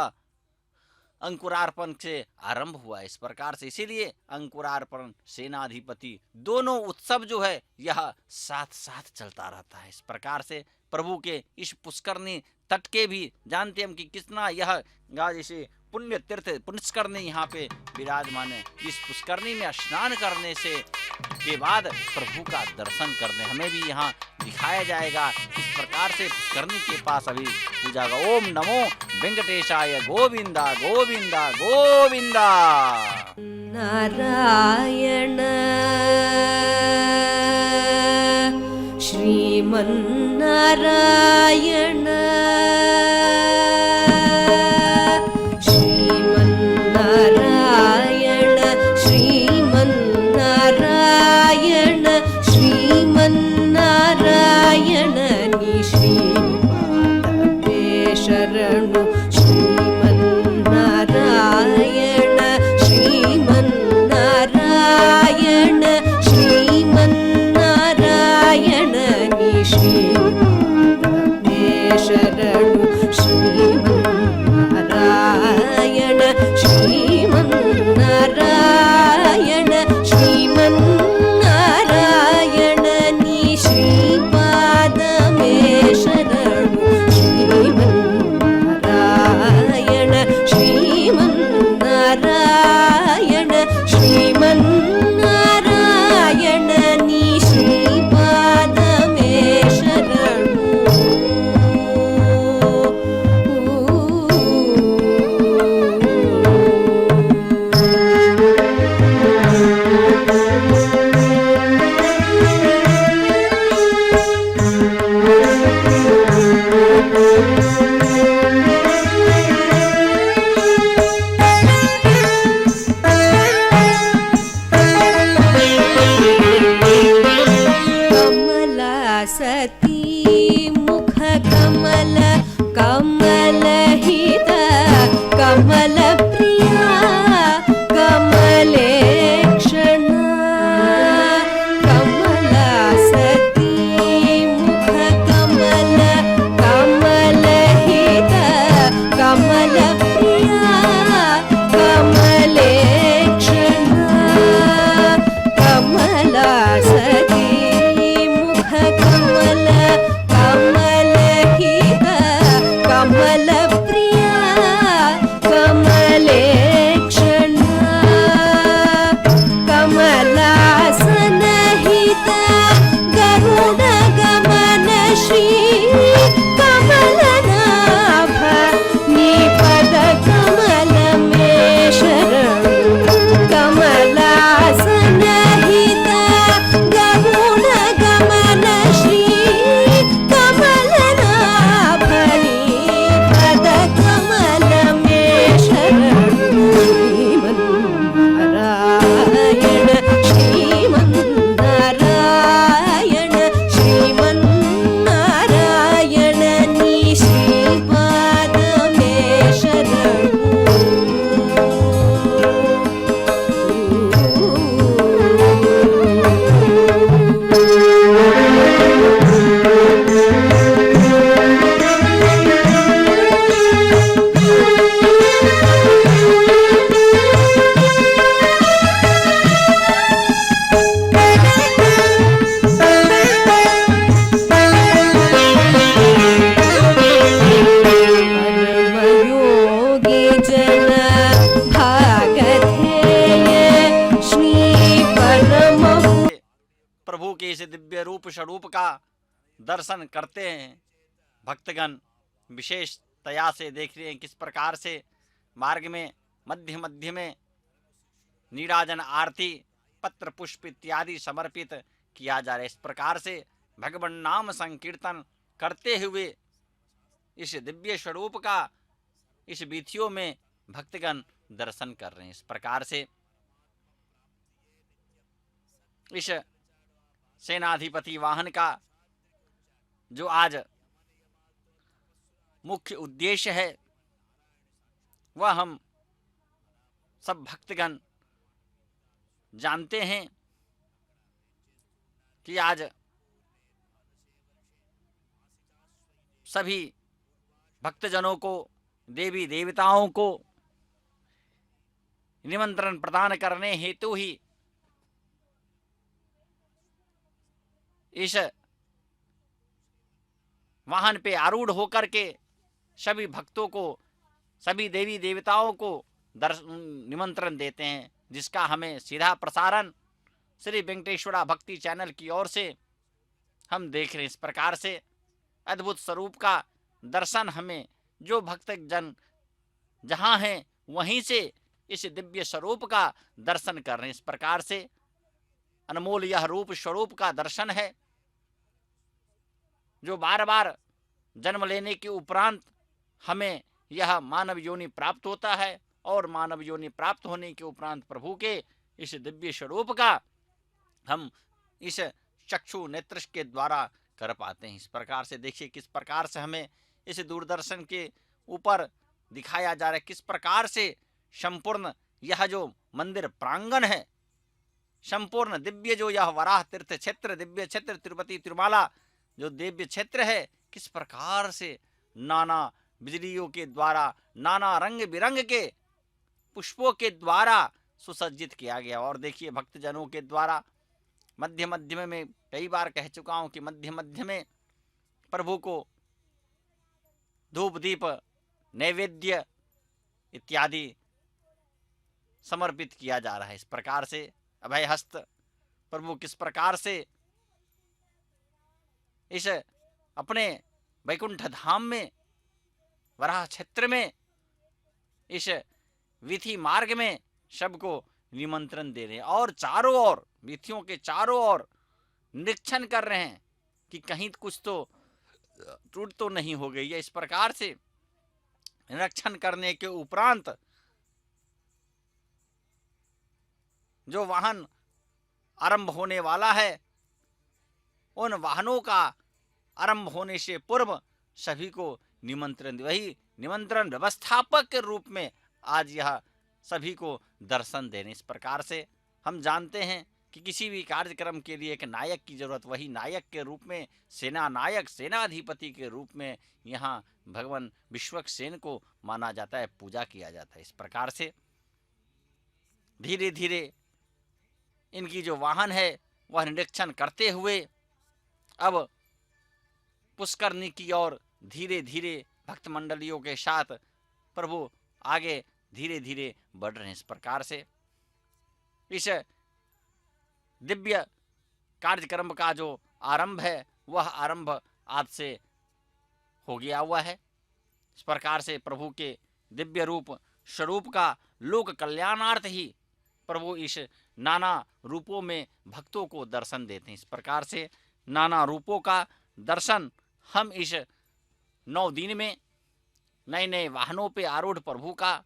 अंकुरार्पण से आरंभ हुआ। इस प्रकार से इसीलिए अंकुरार्पण, सेनाधिपति, दोनों उत्सव जो है यह साथ साथ चलता रहता है। इस प्रकार से प्रभु के इस पुष्करणी तट के भी जानते हम कि कितना यह जैसे पुण्य तीर्थ पुष्करणी यहाँ पे विराजमान है। इस पुष्करणी में स्नान करने से के बाद प्रभु का दर्शन करने हमें भी यहाँ दिखाया जाएगा। इस प्रकार से पुष्करणी के पास अभी पूजा का। ओम नमो वेंकटेशाय गोविंदा गोविंदा गोविंदा।
नारायण श्रीमन्नारायण श्रीमन्नारायण श्रीमन्नारायण नी श्रीपादमे शरणु श्रीमन्नारायण श्रीमन्नारायण श्रीमन्नारायण नी श्रीपादमे सती मुख कमल कमलहित कमल प्रिया कमलेक्षण कमला सती मुख कमल कमलहित कमल प्रिया कमलेक्षण कमला सती कमल कमलहित कमल प्रिया कमलेक्षण कमलासनहित गरुड गमन श्री कमलनाभ निपद कमल में शरणु कमलासनहित गरुड गमन श्री कमलनाभ निपद कमल में शरणु श्रीमन्नारायण श्रीमन्नारायण नी श्रीपाद में परमयोगी जन भागधेय श्री परम
प्रभु के इस दिव्य रूप स्वरूप का दर्शन करते हैं। भक्तगण विशेष तया से देख रहे हैं किस प्रकार से मार्ग में मध्य मध्य में नीराजन आरती पत्र पुष्प इत्यादि समर्पित किया जा रहा है। इस प्रकार से भगवान नाम संकीर्तन करते हुए इस दिव्य स्वरूप का इस वीथियों में भक्तगण दर्शन कर रहे हैं। इस प्रकार से इस सेनाधिपति वाहन का जो आज मुख्य उद्देश्य है वह हम सब भक्तगण जानते हैं कि आज सभी भक्तजनों को देवी देवताओं को निमंत्रण प्रदान करने हेतु ही इस वाहन पे आरूढ़ होकर के सभी भक्तों को सभी देवी देवताओं को निमंत्रण देते हैं, जिसका हमें सीधा प्रसारण श्री वेंकटेश्वरा भक्ति चैनल की ओर से हम देख रहे हैं। इस प्रकार से अद्भुत स्वरूप का दर्शन हमें जो भक्त जन जहाँ हैं वहीं से इस दिव्य स्वरूप का दर्शन कर रहे हैं। इस प्रकार से अनमोल यह रूप स्वरूप का दर्शन है जो बार बार जन्म लेने के उपरांत हमें यह मानव योनि प्राप्त होता है और मानव योनि प्राप्त होने के उपरांत प्रभु के इस दिव्य स्वरूप का हम इस चक्षु नेत्र के द्वारा कर पाते हैं। इस प्रकार से देखिए किस प्रकार से हमें इस दूरदर्शन के ऊपर दिखाया जा रहा है, किस प्रकार से संपूर्ण यह जो मंदिर प्रांगण है, संपूर्ण दिव्य जो यह वराह तीर्थ क्षेत्र दिव्य क्षेत्र तिरुपति तिरुमाला जो दिव्य क्षेत्र है, किस प्रकार से नाना बिजलियों के द्वारा, नाना रंग बिरंग के पुष्पों के द्वारा सुसज्जित किया गया। और देखिए भक्तजनों के द्वारा मध्य मध्य में कई बार कह चुका हूं कि मध्य मध्य में प्रभु को धूप दीप नैवेद्य इत्यादि समर्पित किया जा रहा है। इस प्रकार से अभय हस्त प्रभु किस प्रकार से इस अपने वैकुंठ धाम में, वराह क्षेत्र में, इस विधि मार्ग में सबको निमंत्रण दे रहे हैं और चारों ओर, विधियों के चारों ओर निरीक्षण कर रहे हैं कि कहीं कुछ तो त्रुटि तो नहीं हो गई है। इस प्रकार से निरीक्षण करने के उपरांत जो वाहन आरंभ होने वाला है, उन वाहनों का आरंभ होने से पूर्व सभी को निमंत्रण, वही निमंत्रण व्यवस्थापक के रूप में आज यह सभी को दर्शन देने। इस प्रकार से हम जानते हैं कि किसी भी कार्यक्रम के लिए एक नायक की जरूरत, वही नायक के रूप में सेना नायक, सेनाधिपति के रूप में यहाँ भगवान विश्वक्सेन को माना जाता है, पूजा किया जाता है। इस प्रकार से धीरे धीरे इनकी जो वाहन है वह निरीक्षण करते हुए अब पुष्करनी की ओर धीरे धीरे भक्त मंडलियों के साथ प्रभु आगे धीरे धीरे बढ़ रहे हैं। इस प्रकार से इस दिव्य कार्यक्रम का जो आरंभ है वह आरंभ आज से हो गया हुआ है। इस प्रकार से प्रभु के दिव्य रूप स्वरूप का लोक कल्याणार्थ ही प्रभु इस नाना रूपों में भक्तों को दर्शन देते हैं। इस प्रकार से नाना रूपों का दर्शन हम इस 9 दिन में नए नए वाहनों पे आरूढ़ प्रभु का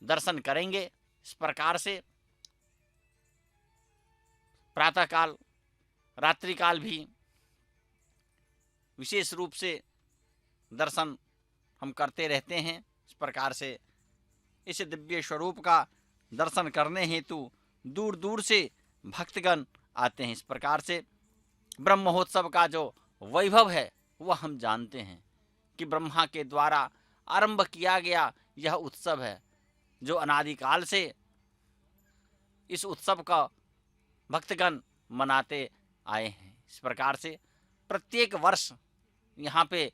दर्शन करेंगे। इस प्रकार से प्रातःकाल, रात्रिकाल भी विशेष रूप से दर्शन हम करते रहते हैं। इस प्रकार से इस दिव्य स्वरूप का दर्शन करने हेतु दूर दूर से भक्तगण आते हैं। इस प्रकार से ब्रह्म महोत्सव का जो वैभव है वह हम जानते हैं कि ब्रह्मा के द्वारा आरंभ किया गया यह उत्सव है, जो अनादिकाल से इस उत्सव का भक्तगण मनाते आए हैं। इस प्रकार से प्रत्येक वर्ष यहाँ पे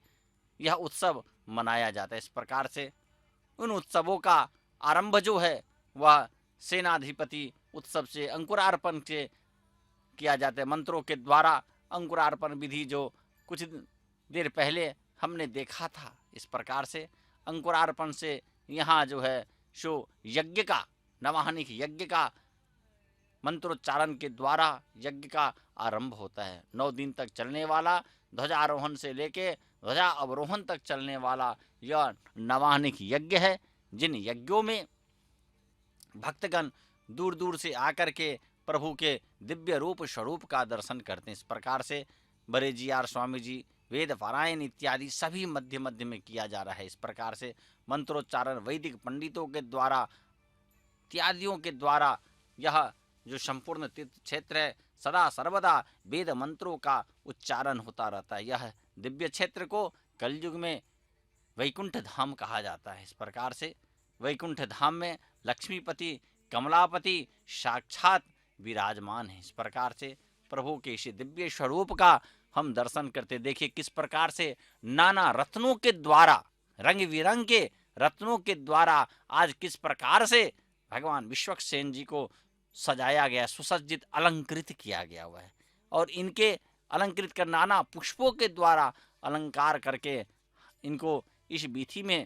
यह उत्सव मनाया जाता है। इस प्रकार से उन उत्सवों का आरंभ जो है वह सेनाधिपति उत्सव से, अंकुरार्पण से किया जाता है। मंत्रों के द्वारा अंकुरार्पण विधि जो कुछ देर पहले हमने देखा था। इस प्रकार से अंकुरार्पण से यहाँ जो है सो यज्ञ का, नवाहनिक यज्ञ का मंत्रोच्चारण के द्वारा यज्ञ का आरंभ होता है। 9 दिन तक चलने वाला, ध्वजारोहण से लेके ध्वजा अवरोहण तक चलने वाला यह नवाहनिक यज्ञ है, जिन यज्ञों में भक्तगण दूर दूर से आकर के प्रभु के दिव्य रूप स्वरूप का दर्शन करते हैं। इस प्रकार से बड़े जीआर स्वामी जी, वेद पारायण इत्यादि सभी मध्य मध्य में किया जा रहा है। इस प्रकार से मंत्रोच्चारण वैदिक पंडितों के द्वारा इत्यादियों के द्वारा यह जो संपूर्ण तीर्थ क्षेत्र है सदा सर्वदा वेद मंत्रों का उच्चारण होता रहता है। यह दिव्य क्षेत्र को कलयुग में वैकुंठ धाम कहा जाता है। इस प्रकार से वैकुंठ धाम में लक्ष्मीपति कमलापति साक्षात विराजमान है। इस प्रकार से प्रभु के इस दिव्य स्वरूप का हम दर्शन करते, देखिए किस प्रकार से नाना रत्नों के द्वारा, रंग बिरंग के रत्नों के द्वारा आज किस प्रकार से भगवान विश्वक्सेन जी को सजाया गया, सुसज्जित अलंकृत किया गया हुआ है। और इनके अलंकृत कर नाना पुष्पों के द्वारा अलंकार करके इनको इस विधि में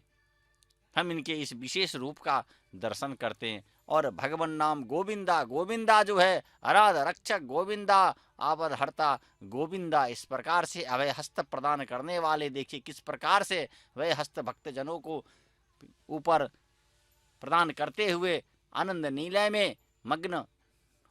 हम इनके इस विशेष रूप का दर्शन करते हैं। और भगवान नाम गोविंदा, गोविंदा जो है अराध रक्षक गोविंदा, आपद हरता गोविंदा, इस प्रकार से अभय हस्त प्रदान करने वाले, देखिए किस प्रकार से अभय हस्त भक्तजनों को ऊपर प्रदान करते हुए आनंद नीलय में मग्न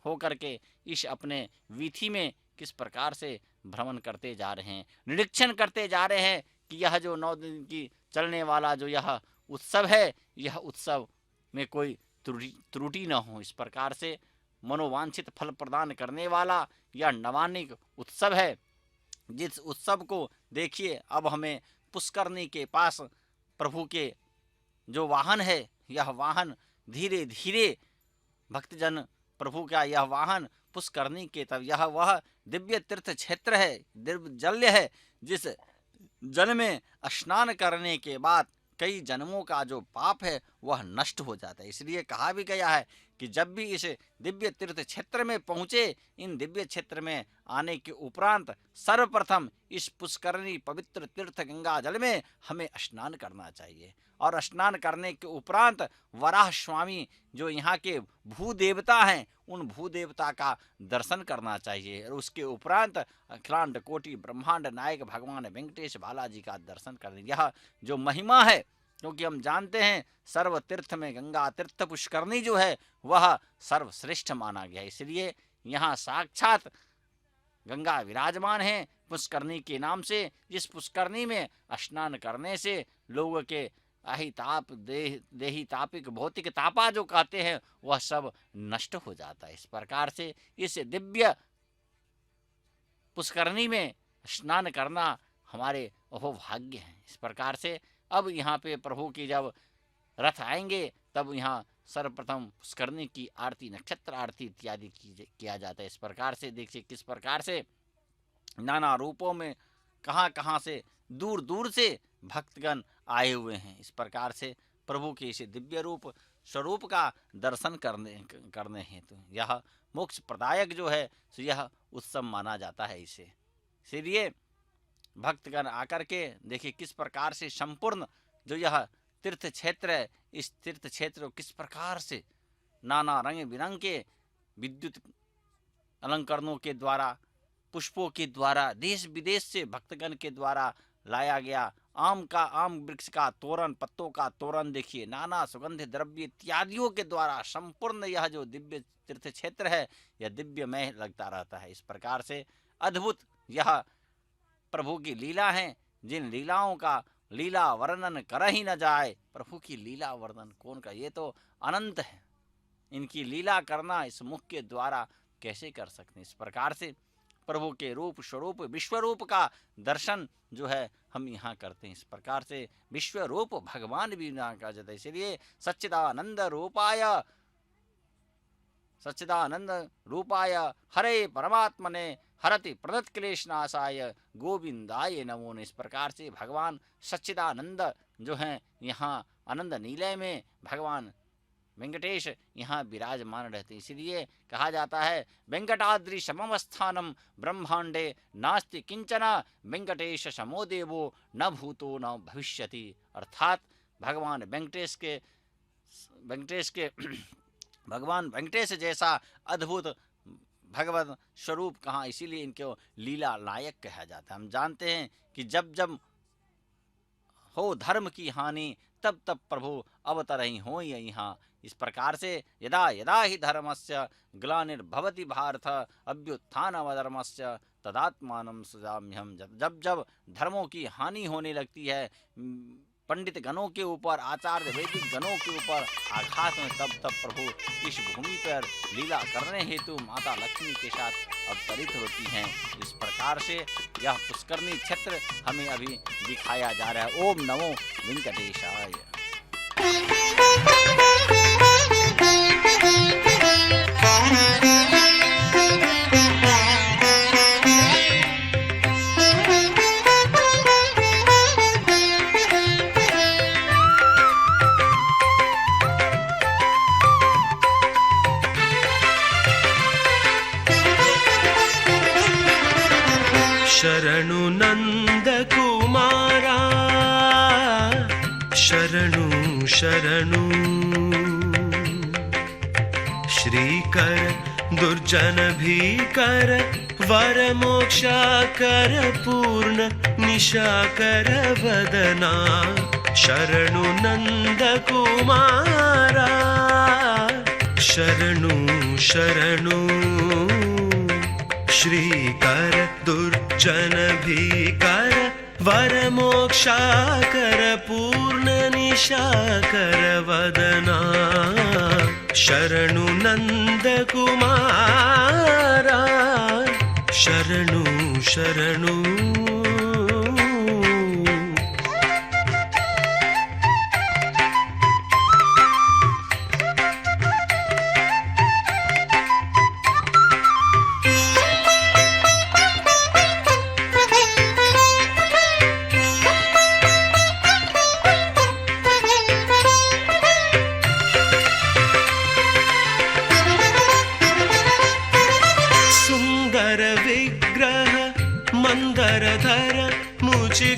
होकर के इस अपने विधि में किस प्रकार से भ्रमण करते जा रहे हैं, निरीक्षण करते जा रहे हैं कि यह जो 9 दिन की चलने वाला जो यह उत्सव है, यह उत्सव में कोई त्रुटि न हो। इस प्रकार से मनोवांछित फल प्रदान करने वाला यह नवानिक उत्सव है, जिस उत्सव को देखिए अब हमें पुष्करणी के पास प्रभु के जो वाहन है, यह वाहन धीरे धीरे भक्तजन प्रभु का यह वाहन पुष्करणी के तब यह वह दिव्य तीर्थ क्षेत्र है, दिव्य जल है, जिस जल में स्नान करने के बाद कई जन्मों का जो पाप है वह नष्ट हो जाता है। इसलिए कहा भी गया है कि जब भी इस दिव्य तीर्थ क्षेत्र में पहुँचे, इन दिव्य क्षेत्र में आने के उपरांत सर्वप्रथम इस पुष्करणी पवित्र तीर्थ गंगा जल में हमें स्नान करना चाहिए। और स्नान करने के उपरांत वराह स्वामी जो यहाँ के भूदेवता हैं, उन भूदेवता का दर्शन करना चाहिए। और उसके उपरांत अखिलांड कोटि ब्रह्मांड नायक भगवान वेंकटेश बालाजी का दर्शन करने, यह जो महिमा है, क्योंकि हम जानते हैं सर्व तीर्थ में गंगा तीर्थ पुष्करणी जो है वह सर्वश्रेष्ठ माना गया है। इसलिए यहाँ साक्षात गंगा विराजमान है पुष्करणी के नाम से, जिस पुष्करणी में स्नान करने से लोगों के आही ताप देही तापिक भौतिक तापा जो कहते हैं वह सब नष्ट हो जाता है। इस प्रकार से इस दिव्य पुष्करणी में स्नान करना हमारे अहोभाग्य है। इस प्रकार से अब यहाँ पे प्रभु की जब रथ आएंगे तब यहाँ सर्वप्रथम पुष्करणी की आरती, नक्षत्र आरती इत्यादि किया जाता है। इस प्रकार से देखिए किस प्रकार से नाना रूपों में कहाँ कहाँ से दूर दूर से भक्तगण आए हुए हैं। इस प्रकार से प्रभु के इस दिव्य रूप स्वरूप का दर्शन करने हेतु यह मोक्ष प्रदायक जो है सो यह उत्सव माना जाता है। इसीलिए भक्तगण आकर के देखिए किस प्रकार से संपूर्ण जो यह तीर्थ क्षेत्र है, इस तीर्थ क्षेत्र को किस प्रकार से नाना रंग बिरंग के विद्युत अलंकरणों के द्वारा, पुष्पों के द्वारा, देश विदेश से भक्तगण के द्वारा लाया गया आम वृक्ष का तोरण, पत्तों का तोरण देखिए, नाना सुगंध द्रव्य इत्यादियों के द्वारा संपूर्ण यह जो दिव्य तीर्थ क्षेत्र है यह दिव्यमय लगता रहता है। इस प्रकार से अद्भुत यह प्रभु की लीला है, जिन लीलाओं का लीला वर्णन कर ही न जाए। प्रभु की लीला वर्णन कौन का, ये तो अनंत है, इनकी लीला करना इस मुख के द्वारा कैसे कर सकते हैं। इस प्रकार से प्रभु के रूप स्वरूप विश्व रूप का दर्शन जो है हम यहाँ करते हैं। इस प्रकार से विश्व रूप भगवान भी यहाँ कहा जाता है। इसलिए सच्चिदानंद रूपाय हरे परमात्मने हरति प्रदत्त क्लेशनाशाय गोविंदाय नमो। इस प्रकार से भगवान सच्चिदानंद जो हैं यहाँ आनंद नीलय में भगवान वेंकटेश यहाँ विराजमान रहते। इसलिए कहा जाता है वेंकटाद्रि समम स्थानम ब्रह्मांडे नास्ति किंचन वेंकटेश समो देवो न भूतो न भविष्यति। अर्थात भगवान वेंकटेश जैसा अद्भुत भगवत स्वरूप कहाँ, इसीलिए इनको लीला नायक कहा जाता है। हम जानते हैं कि जब जब हो धर्म की हानि तब तब प्रभु अवतरहि हो यहाँ। इस प्रकार से यदा यदा ही धर्मस्य ग्लानिर्भवति भारत अभ्युत्थानमधर्मस्य तदात्मानं सृजाम्यहम्। जब जब धर्मों की हानि होने लगती है, पंडित गणों के ऊपर, आचार्य वैदिक गणों के ऊपर आघात में, तब तब प्रभु इस भूमि पर लीला करने हेतु माता लक्ष्मी के साथ अवतरित होती हैं। इस प्रकार से यह पुष्करणी क्षेत्र हमें अभी दिखाया जा रहा है। ओम नमो वेंकटेशाय।
शरणु नंद कुमारा शरणु शरणु श्रीकर दुर्जन भीकर वर मोक्षाकर पूर्ण निशाकर वदना। शरणु नंद कुमारा शरणु शरणु श्रीकर दुर्जन भीकर वर मोक्षाकर पूर्ण निशाकर वदना। शरणु नंद कुमारा शरणु शरणु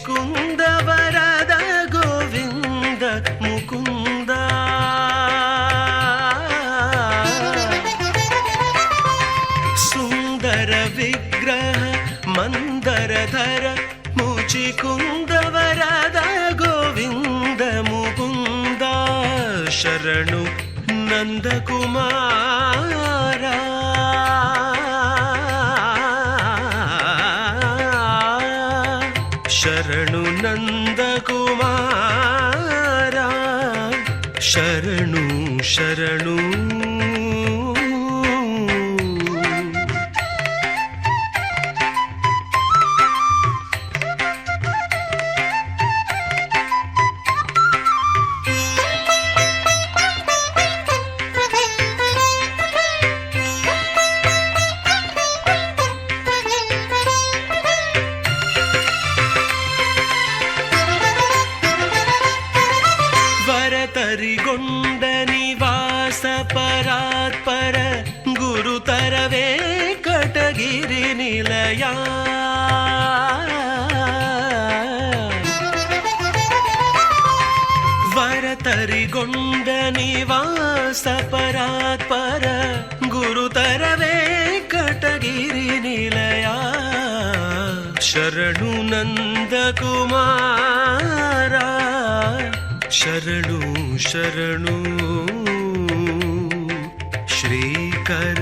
मुचिकुंद वरद गोविंद मुकुंद सुंदर विग्रह मंदरधर मुचिकुंद वरद गोविंद मुकुंद शरणु नंद कुमारा शरणु नंद कुमारा शरणु शरणु वरतरिगोंड निवास परात्पर गुरुतर वेंकटगिरि निलया वरतरिगोंड निवास परात्पर गुरुतर वेंकटगिरि निलया शरणु नंद कुमारा शरणु शरणु श्रीकर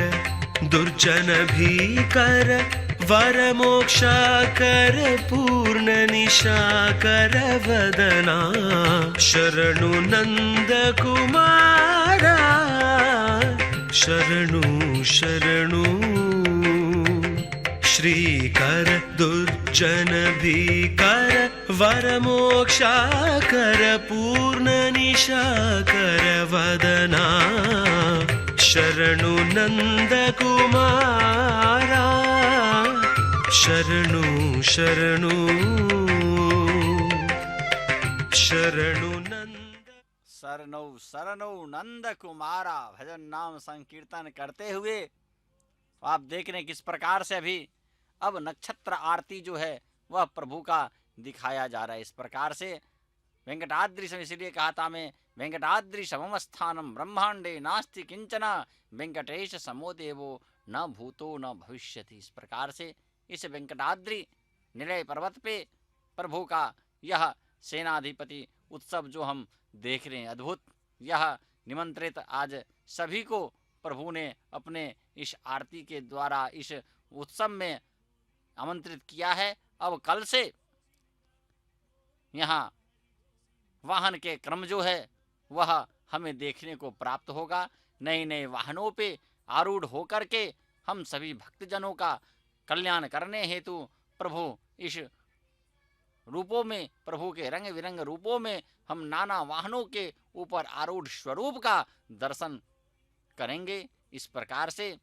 दुर्जन भीकर वर मोक्षाकर पूर्ण निशाकर वदना शरणु नंद कुमारा शरणु शरणु श्रीकर दुर्जन भीकर वर मोक्षाकर पूर्ण निशाकर वदना शरणु नंद कुमारा शरणु शरणु शरणु नंद
शरणौ शरणौ नंद कुमारा। भजन नाम संकीर्तन करते हुए आप देख रहे हैं किस प्रकार से अभी अब नक्षत्र आरती जो है वह प्रभु का दिखाया जा रहा है। इस प्रकार से वेंकटाद्रि सम, इसलिए कहा था मैं वेंकटाद्रि समम स्थानम ब्रह्मांडे नास्ति किंचन वेंकटेश समो देवो न भूतो न भविष्यति। इस प्रकार से इस वेंकटाद्रि निलय पर्वत पे प्रभु का यह सेनाधिपति उत्सव जो हम देख रहे हैं अद्भुत, यह निमंत्रित आज सभी को प्रभु ने अपने इस आरती के द्वारा इस उत्सव में आमंत्रित किया है। अब कल से यहाँ वाहन के क्रम जो है वह हमें देखने को प्राप्त होगा। नए नए वाहनों पे आरूढ़ होकर के हम सभी भक्तजनों का कल्याण करने हेतु प्रभु इस रूपों में, प्रभु के रंग बिरंग रूपों में हम नाना वाहनों के ऊपर आरूढ़ स्वरूप का दर्शन करेंगे। इस प्रकार से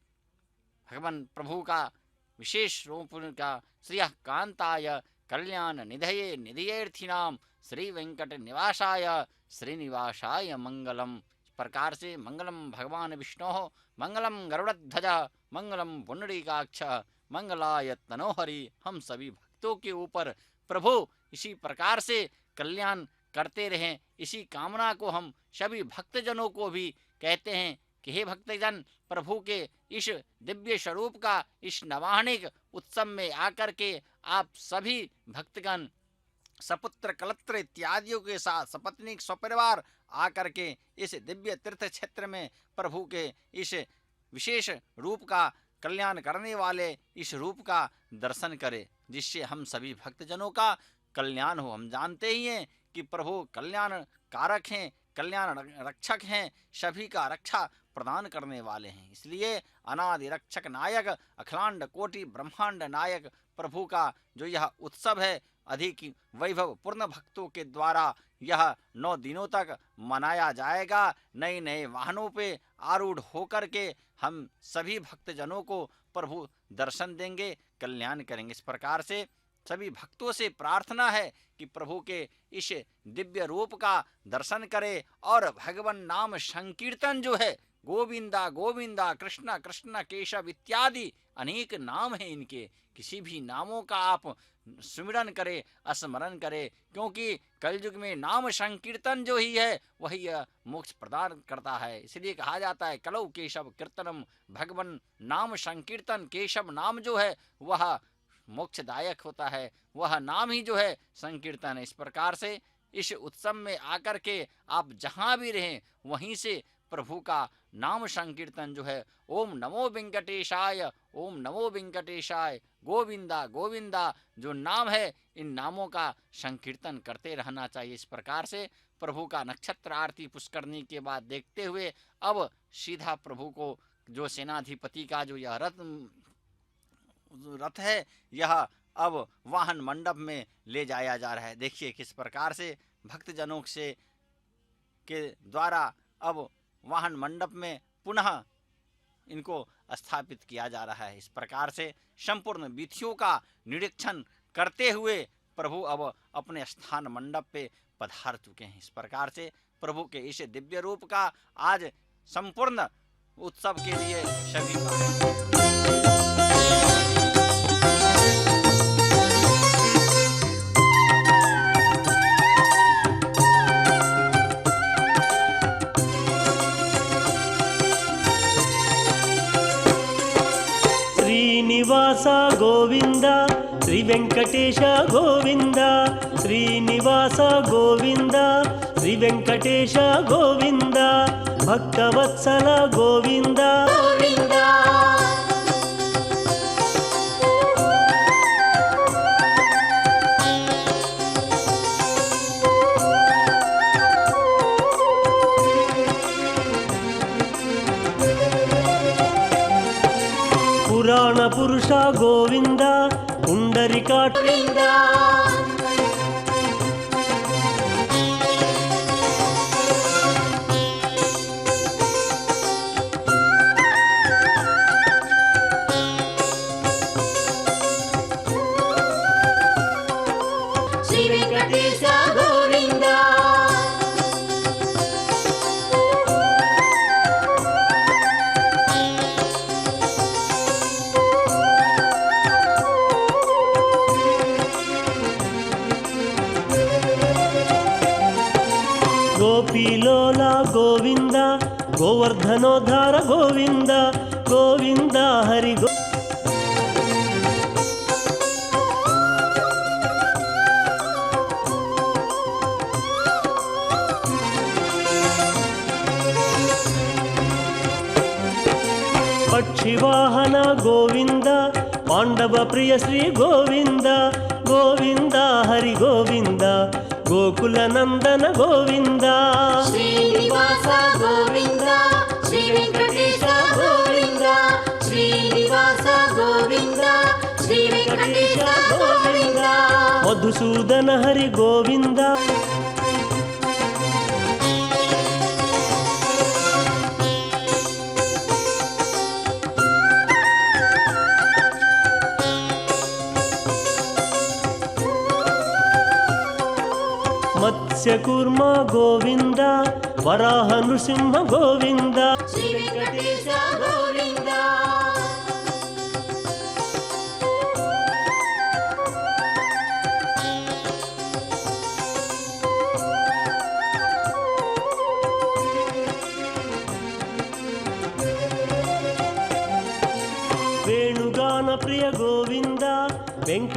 भगवान प्रभु का विशेष रूप का श्रियः कांताय कल्याण निधये निधयेर्थिनाम श्री वेंकट निवासाय श्रीनिवासाय मंगलम। इस प्रकार से मंगलम भगवान विष्णु मंगलम गरुड़ध्वज मंगलम पुंडरीकाक्ष मंगलाय तनोहरि। हम सभी भक्तों के ऊपर प्रभु इसी प्रकार से कल्याण करते रहें, इसी कामना को हम सभी भक्तजनों को भी कहते हैं कि हे भक्तजन, प्रभु के इस दिव्य स्वरूप का इस नवाहनिक उत्सव में आकर के आप सभी भक्तगण सपुत्र कलत्र इत्यादियों के साथ सपत्नीक स्वपरिवार आकर के इस दिव्य तीर्थ क्षेत्र में प्रभु के इस विशेष रूप का कल्याण करने वाले इस रूप का दर्शन करें, जिससे हम सभी भक्तजनों का कल्याण हो। हम जानते ही हैं कि प्रभु कल्याण कारक हैं, कल्याण रक्षक हैं, सभी का रक्षा प्रदान करने वाले हैं। इसलिए अनादि रक्षक नायक अखिलांड कोटि ब्रह्मांड नायक प्रभु का जो यह उत्सव है अधिक वैभव पूर्ण भक्तों के द्वारा यह 9 दिनों तक मनाया जाएगा। नए नए वाहनों पे आरूढ़ होकर के हम सभी भक्तजनों को प्रभु दर्शन देंगे, कल्याण करेंगे। इस प्रकार से सभी भक्तों से प्रार्थना है कि प्रभु के इस दिव्य रूप का दर्शन करें और भगवान नाम संकीर्तन जो है, गोविंदा गोविंदा कृष्णा कृष्णा केशव इत्यादि अनेक नाम हैं इनके, किसी भी नामों का आप सुमिरन करे, स्मरण करे, क्योंकि कलयुग में नाम संकीर्तन जो ही है वही मोक्ष प्रदान करता है। इसलिए कहा जाता है कलौ केशव कीर्तनम भगवन नाम संकीर्तन। केशव नाम जो है वह मोक्षदायक होता है, वह नाम ही जो है संकीर्तन है। इस प्रकार से इस उत्सव में आकर के आप जहाँ भी रहें वहीं से प्रभु का नाम संकीर्तन जो है ओम नमो वेंकटेशाय, ओम नमो वेंकटेशाय, गोविंदा गोविंदा जो नाम है इन नामों का संकीर्तन करते रहना चाहिए। इस प्रकार से प्रभु का नक्षत्र आरती पुष्करणी के बाद देखते हुए अब सीधा प्रभु को जो सेनाधिपति का जो यह रथ है यह अब वाहन मंडप में ले जाया जा रहा है। देखिए किस प्रकार से भक्तजनों से के द्वारा अब वाहन मंडप में पुनः इनको स्थापित किया जा रहा है। इस प्रकार से संपूर्ण विधियों का निरीक्षण करते हुए प्रभु अब अपने स्थान मंडप पे पधार चुके हैं। इस प्रकार से प्रभु के इस दिव्य रूप का आज संपूर्ण उत्सव के लिए सभी का
శ్రీనివాస గోవింద శ్రీ వెంకటేశ గోవింద, శ్రీనివాస గోవింద శ్రీ వెంకటేశ గోవింద, భక్తవత్సల గోవింద
గోవిందా
పురాణ పురుష గోవింద, పుండరికాక్ష
గోవిందా శ్రీ వెంకటేశ గోవిందా
గోపీలోల గోవింద, గోవర్ధనోద్ధార గోవింద, గోవింద హరి గో పక్షివాహన గోవింద, పాండవ ప్రియ శ్రీ గోవింద, గోవింద హరి గోవింద, గోకుల నందన గోవింద
శ్రీనివాస గోవిందా శ్రీ వెంకటేశ గోవిందా శ్రీనివాస గోవిందా శ్రీ వెంకటేశ గోవిందా
మధుసూదన హరి గోవింద మత్స్యకూర్మ గోవింద, వరాహ నృసింహ గోవింద
శ్రీ వెంకటేశ గోవిందా
వేణుగాన ప్రియ గోవింద, వెంకట